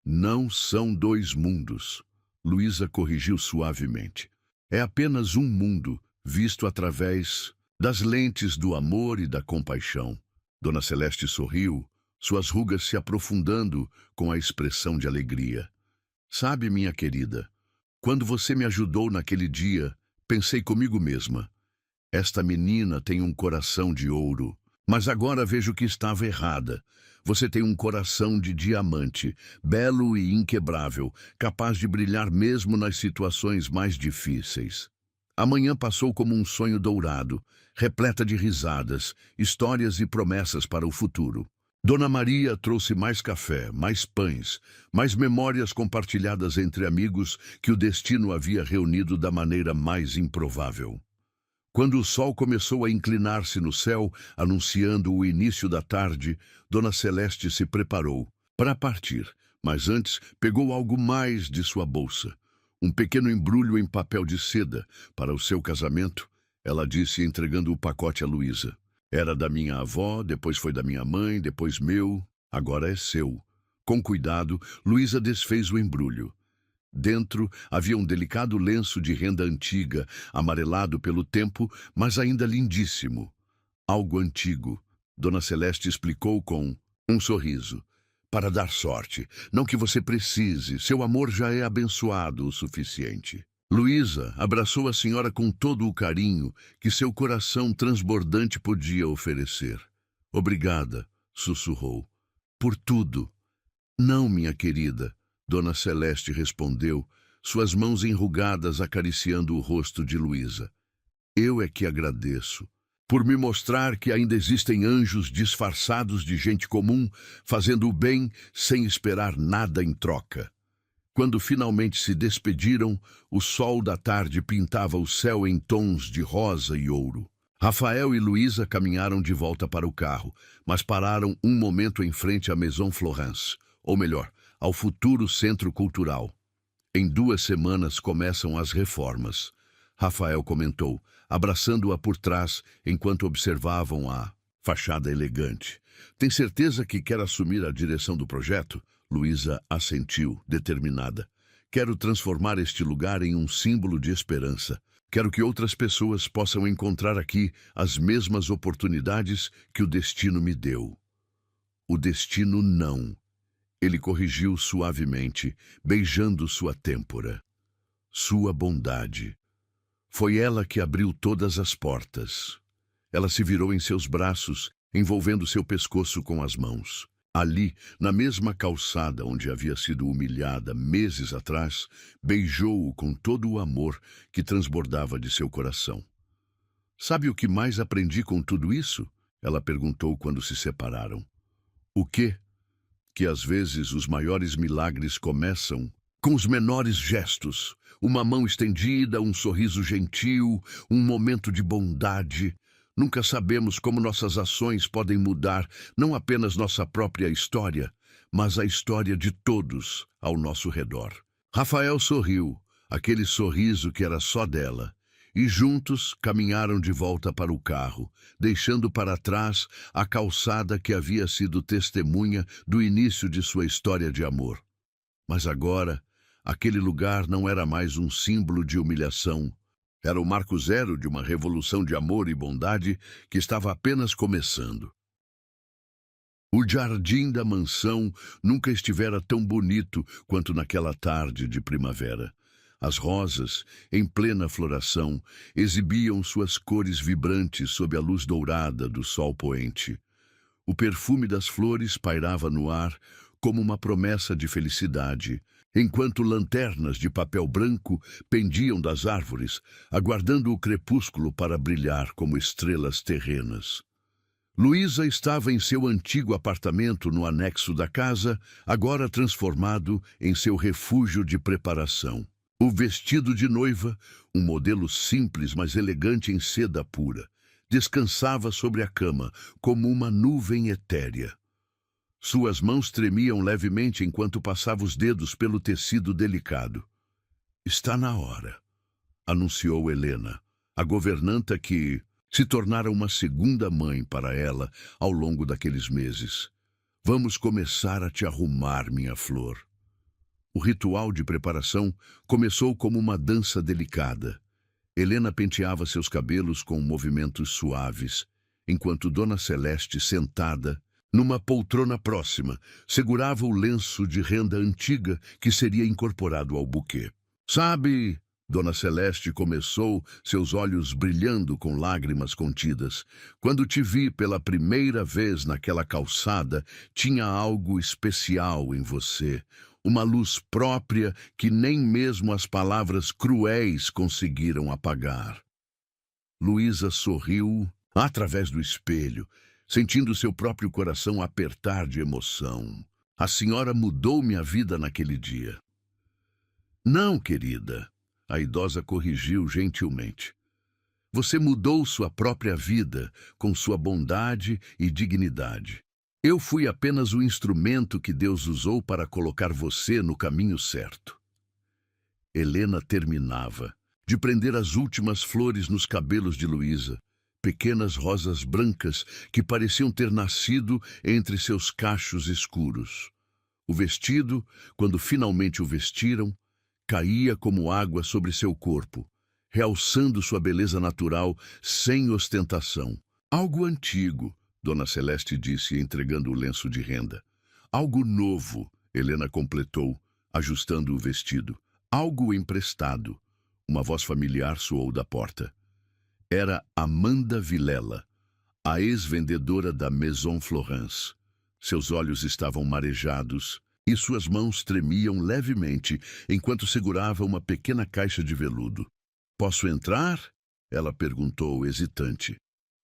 Não são dois mundos, Luísa corrigiu suavemente. É apenas um mundo, visto através das lentes do amor e da compaixão. Dona Celeste sorriu, suas rugas se aprofundando com a expressão de alegria. Sabe, minha querida, quando você me ajudou naquele dia, pensei comigo mesma. Esta menina tem um coração de ouro, mas agora vejo que estava errada. Você tem um coração de diamante, belo e inquebrável, capaz de brilhar mesmo nas situações mais difíceis. A manhã passou como um sonho dourado, repleta de risadas, histórias e promessas para o futuro. Dona Maria trouxe mais café, mais pães, mais memórias compartilhadas entre amigos que o destino havia reunido da maneira mais improvável. Quando o sol começou a inclinar-se no céu, anunciando o início da tarde, Dona Celeste se preparou para partir, mas antes pegou algo mais de sua bolsa. Um pequeno embrulho em papel de seda para o seu casamento, ela disse, entregando o pacote a Luísa. Era da minha avó, depois foi da minha mãe, depois meu, agora é seu. Com cuidado, Luísa desfez o embrulho. Dentro havia um delicado lenço de renda antiga, amarelado pelo tempo, mas ainda lindíssimo. Algo antigo. Dona Celeste explicou com um sorriso. Para dar sorte, não que você precise, seu amor já é abençoado o suficiente. Luísa abraçou a senhora com todo o carinho que seu coração transbordante podia oferecer. Obrigada, sussurrou. Por tudo. Não, minha querida, Dona Celeste respondeu, suas mãos enrugadas acariciando o rosto de Luísa. Eu é que agradeço. Por me mostrar que ainda existem anjos disfarçados de gente comum, fazendo o bem sem esperar nada em troca. Quando finalmente se despediram, o sol da tarde pintava o céu em tons de rosa e ouro. Rafael e Luísa caminharam de volta para o carro, mas pararam um momento em frente à Maison Florence, ou melhor, ao futuro centro cultural. Em 2 semanas começam as reformas. Rafael comentou, abraçando-a por trás enquanto observavam a fachada elegante. Tem certeza que quer assumir a direção do projeto? Luísa assentiu, determinada. Quero transformar este lugar em um símbolo de esperança. Quero que outras pessoas possam encontrar aqui as mesmas oportunidades que o destino me deu. O destino não. Ele corrigiu suavemente, beijando sua têmpora. Sua bondade. Foi ela que abriu todas as portas. Ela se virou em seus braços, envolvendo seu pescoço com as mãos. Ali, na mesma calçada onde havia sido humilhada meses atrás, beijou-o com todo o amor que transbordava de seu coração. Sabe o que mais aprendi com tudo isso? Ela perguntou quando se separaram. O quê? Que às vezes os maiores milagres começam com os menores gestos. Uma mão estendida, um sorriso gentil, um momento de bondade. Nunca sabemos como nossas ações podem mudar não apenas nossa própria história, mas a história de todos ao nosso redor. Rafael sorriu, aquele sorriso que era só dela, e juntos caminharam de volta para o carro, deixando para trás a calçada que havia sido testemunha do início de sua história de amor. Mas agora, aquele lugar não era mais um símbolo de humilhação. Era o marco zero de uma revolução de amor e bondade que estava apenas começando. O jardim da mansão nunca estivera tão bonito quanto naquela tarde de primavera. As rosas, em plena floração, exibiam suas cores vibrantes sob a luz dourada do sol poente. O perfume das flores pairava no ar como uma promessa de felicidade, enquanto lanternas de papel branco pendiam das árvores, aguardando o crepúsculo para brilhar como estrelas terrenas. Luísa estava em seu antigo apartamento no anexo da casa, agora transformado em seu refúgio de preparação. O vestido de noiva, um modelo simples mas elegante em seda pura, descansava sobre a cama como uma nuvem etérea. Suas mãos tremiam levemente enquanto passava os dedos pelo tecido delicado. Está na hora, anunciou Helena, a governanta que se tornara uma segunda mãe para ela ao longo daqueles meses. Vamos começar a te arrumar, minha flor. O ritual de preparação começou como uma dança delicada. Helena penteava seus cabelos com movimentos suaves, enquanto Dona Celeste, sentada numa poltrona próxima, segurava o lenço de renda antiga que seria incorporado ao buquê. Sabe, Dona Celeste começou, seus olhos brilhando com lágrimas contidas. Quando te vi pela primeira vez naquela calçada, tinha algo especial em você. Uma luz própria que nem mesmo as palavras cruéis conseguiram apagar. Luísa sorriu através do espelho, sentindo seu próprio coração apertar de emoção. A senhora mudou minha vida naquele dia. Não, querida, a idosa corrigiu gentilmente. Você mudou sua própria vida com sua bondade e dignidade. Eu fui apenas o instrumento que Deus usou para colocar você no caminho certo. Helena terminava de prender as últimas flores nos cabelos de Luísa, pequenas rosas brancas que pareciam ter nascido entre seus cachos escuros. O vestido, quando finalmente o vestiram, caía como água sobre seu corpo, realçando sua beleza natural sem ostentação. Algo antigo, Dona Celeste disse, entregando o lenço de renda. Algo novo, Helena completou, ajustando o vestido. Algo emprestado. Uma voz familiar soou da porta. Era Amanda Vilela, a ex-vendedora da Maison Florence. Seus olhos estavam marejados e suas mãos tremiam levemente enquanto segurava uma pequena caixa de veludo. "Posso entrar?" ela perguntou, hesitante.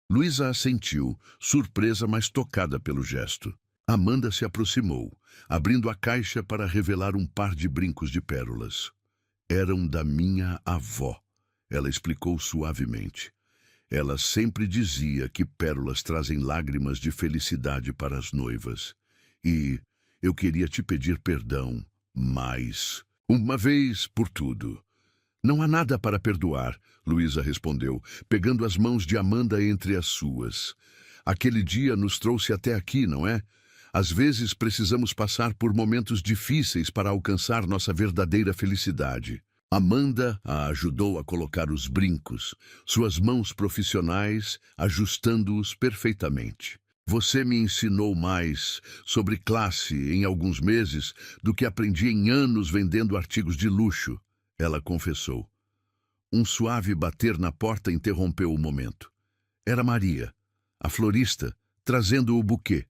Luísa assentiu, surpresa, mas tocada pelo gesto. Amanda se aproximou, abrindo a caixa para revelar um par de brincos de pérolas. "Eram da minha avó", ela explicou suavemente. "Ela sempre dizia que pérolas trazem lágrimas de felicidade para as noivas. E eu queria te pedir perdão, mas uma vez por tudo." "Não há nada para perdoar", Luísa respondeu, pegando as mãos de Amanda entre as suas. "Aquele dia nos trouxe até aqui, não é? Às vezes precisamos passar por momentos difíceis para alcançar nossa verdadeira felicidade." Amanda a ajudou a colocar os brincos, suas mãos profissionais ajustando-os perfeitamente. "Você me ensinou mais sobre classe em alguns meses do que aprendi em anos vendendo artigos de luxo", ela confessou. Um suave bater na porta interrompeu o momento. Era Maria, a florista, trazendo o buquê.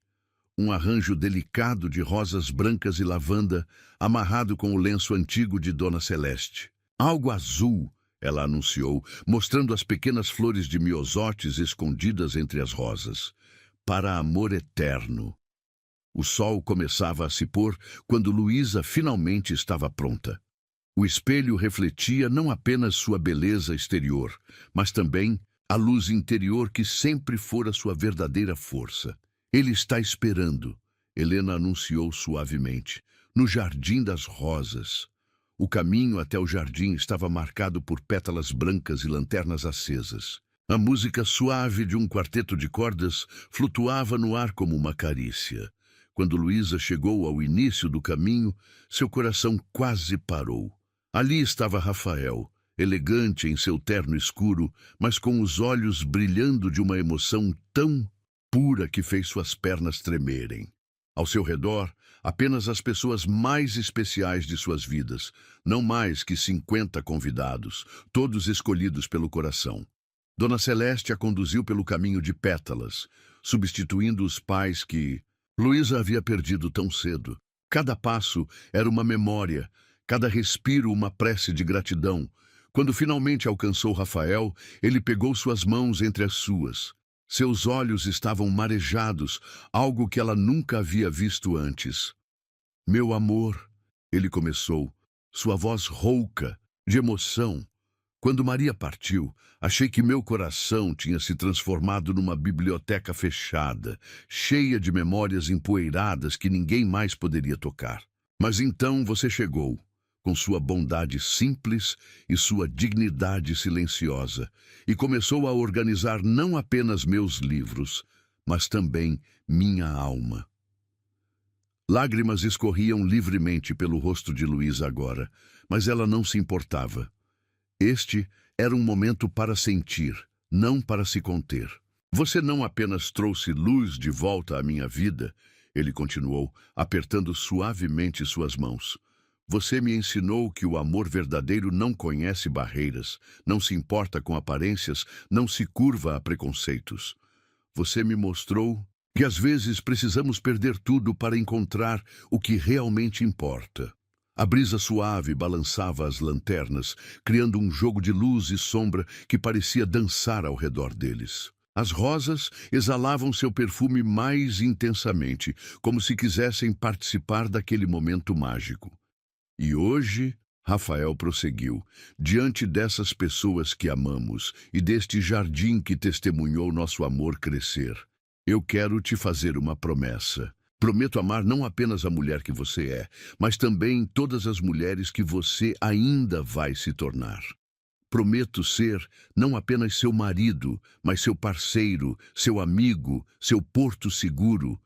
Um arranjo delicado de rosas brancas e lavanda, amarrado com o lenço antigo de Dona Celeste. "Algo azul", ela anunciou, mostrando as pequenas flores de miosótis escondidas entre as rosas. "Para amor eterno." O sol começava a se pôr quando Luísa finalmente estava pronta. O espelho refletia não apenas sua beleza exterior, mas também a luz interior que sempre fora sua verdadeira força. "Ele está esperando", Helena anunciou suavemente, "no Jardim das Rosas." O caminho até o jardim estava marcado por pétalas brancas e lanternas acesas. A música suave de um quarteto de cordas flutuava no ar como uma carícia. Quando Luísa chegou ao início do caminho, seu coração quase parou. Ali estava Rafael, elegante em seu terno escuro, mas com os olhos brilhando de uma emoção tão pura que fez suas pernas tremerem. Ao seu redor, apenas as pessoas mais especiais de suas vidas, não mais que 50 convidados, todos escolhidos pelo coração. Dona Celeste a conduziu pelo caminho de pétalas, substituindo os pais que Luísa havia perdido tão cedo. Cada passo era uma memória, cada respiro uma prece de gratidão. Quando finalmente alcançou Rafael, ele pegou suas mãos entre as suas. Seus olhos estavam marejados, algo que ela nunca havia visto antes. "Meu amor", ele começou, sua voz rouca, de emoção. "Quando Maria partiu, achei que meu coração tinha se transformado numa biblioteca fechada, cheia de memórias empoeiradas que ninguém mais poderia tocar. Mas então você chegou, com sua bondade simples e sua dignidade silenciosa, e começou a organizar não apenas meus livros, mas também minha alma." Lágrimas escorriam livremente pelo rosto de Luísa agora, mas ela não se importava. Este era um momento para sentir, não para se conter. "Você não apenas trouxe luz de volta à minha vida", ele continuou, apertando suavemente suas mãos. "Você me ensinou que o amor verdadeiro não conhece barreiras, não se importa com aparências, não se curva a preconceitos. Você me mostrou que às vezes precisamos perder tudo para encontrar o que realmente importa." A brisa suave balançava as lanternas, criando um jogo de luz e sombra que parecia dançar ao redor deles. As rosas exalavam seu perfume mais intensamente, como se quisessem participar daquele momento mágico. "E hoje", Rafael prosseguiu, "diante dessas pessoas que amamos e deste jardim que testemunhou nosso amor crescer, eu quero te fazer uma promessa." Prometo amar não apenas a mulher que você é, mas também todas as mulheres que você ainda vai se tornar. Prometo ser não apenas seu marido, mas seu parceiro, seu amigo, seu porto seguro.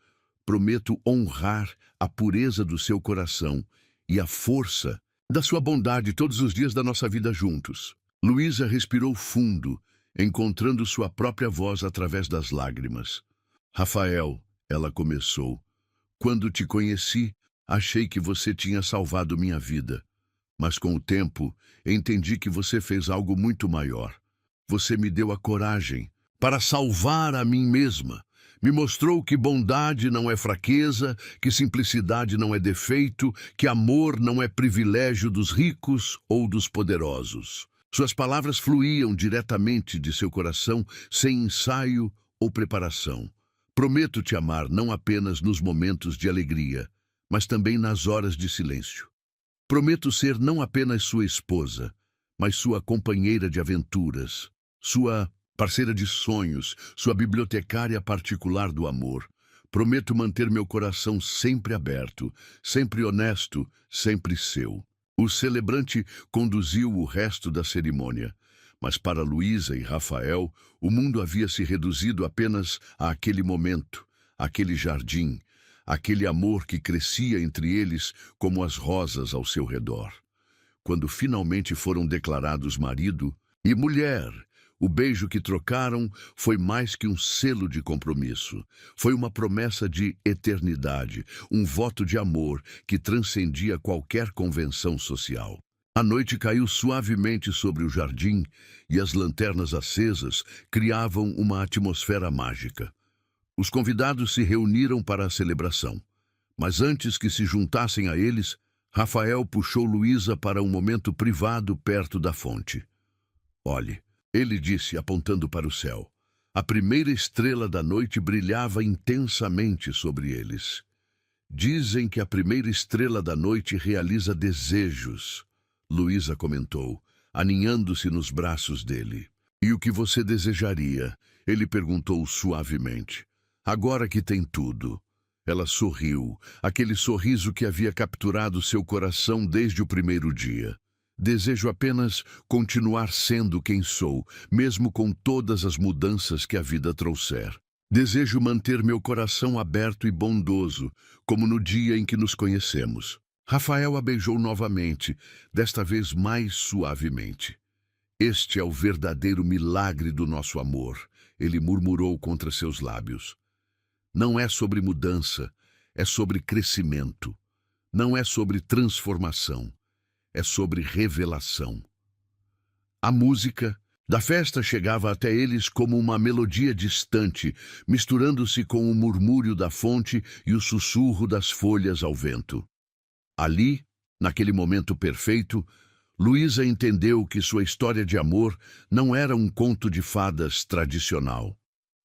Prometo honrar a pureza do seu coração e a força da sua bondade todos os dias da nossa vida juntos. Luísa respirou fundo, encontrando sua própria voz através das lágrimas. Rafael, ela começou. Quando te conheci, achei que você tinha salvado minha vida. Mas com o tempo, entendi que você fez algo muito maior. Você me deu a coragem para salvar a mim mesma. Me mostrou que bondade não é fraqueza, que simplicidade não é defeito, que amor não é privilégio dos ricos ou dos poderosos. Suas palavras fluíam diretamente de seu coração, sem ensaio ou preparação. Prometo te amar não apenas nos momentos de alegria, mas também nas horas de silêncio. Prometo ser não apenas sua esposa, mas sua companheira de aventuras, sua parceira de sonhos, sua bibliotecária particular do amor. Prometo manter meu coração sempre aberto, sempre honesto, sempre seu. O celebrante conduziu o resto da cerimônia, mas para Luísa e Rafael, o mundo havia se reduzido apenas àquele momento, àquele jardim, aquele amor que crescia entre eles como as rosas ao seu redor. Quando finalmente foram declarados marido e mulher, o beijo que trocaram foi mais que um selo de compromisso. Foi uma promessa de eternidade, um voto de amor que transcendia qualquer convenção social. A noite caiu suavemente sobre o jardim e as lanternas acesas criavam uma atmosfera mágica. Os convidados se reuniram para a celebração, mas antes que se juntassem a eles, Rafael puxou Luísa para um momento privado perto da fonte. Olhe, ele disse, apontando para o céu. A primeira estrela da noite brilhava intensamente sobre eles. Dizem que a primeira estrela da noite realiza desejos, Luísa comentou, aninhando-se nos braços dele. E o que você desejaria? Ele perguntou suavemente. Agora que tem tudo. Ela sorriu, aquele sorriso que havia capturado seu coração desde o primeiro dia. Desejo apenas continuar sendo quem sou, mesmo com todas as mudanças que a vida trouxer. Desejo manter meu coração aberto e bondoso, como no dia em que nos conhecemos. Rafael a beijou novamente, desta vez mais suavemente. Este é o verdadeiro milagre do nosso amor, ele murmurou contra seus lábios. Não é sobre mudança, é sobre crescimento. Não é sobre transformação, é sobre revelação. A música da festa chegava até eles como uma melodia distante, misturando-se com o murmúrio da fonte e o sussurro das folhas ao vento. Ali, naquele momento perfeito, Luísa entendeu que sua história de amor não era um conto de fadas tradicional.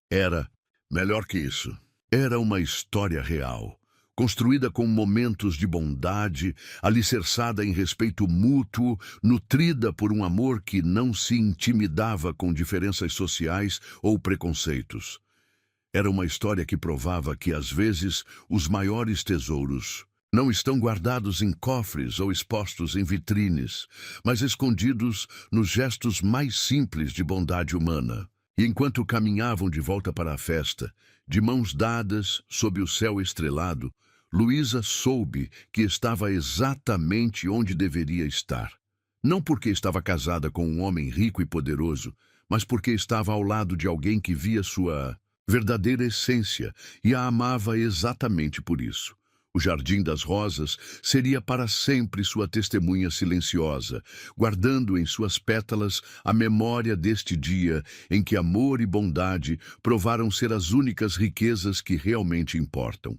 Era, melhor que isso, era uma história real, construída com momentos de bondade, alicerçada em respeito mútuo, nutrida por um amor que não se intimidava com diferenças sociais ou preconceitos. Era uma história que provava que, às vezes, os maiores tesouros não estão guardados em cofres ou expostos em vitrines, mas escondidos nos gestos mais simples de bondade humana. E enquanto caminhavam de volta para a festa, de mãos dadas, sob o céu estrelado, Luísa soube que estava exatamente onde deveria estar. Não porque estava casada com um homem rico e poderoso, mas porque estava ao lado de alguém que via sua verdadeira essência e a amava exatamente por isso. O Jardim das Rosas seria para sempre sua testemunha silenciosa, guardando em suas pétalas a memória deste dia em que amor e bondade provaram ser as únicas riquezas que realmente importam.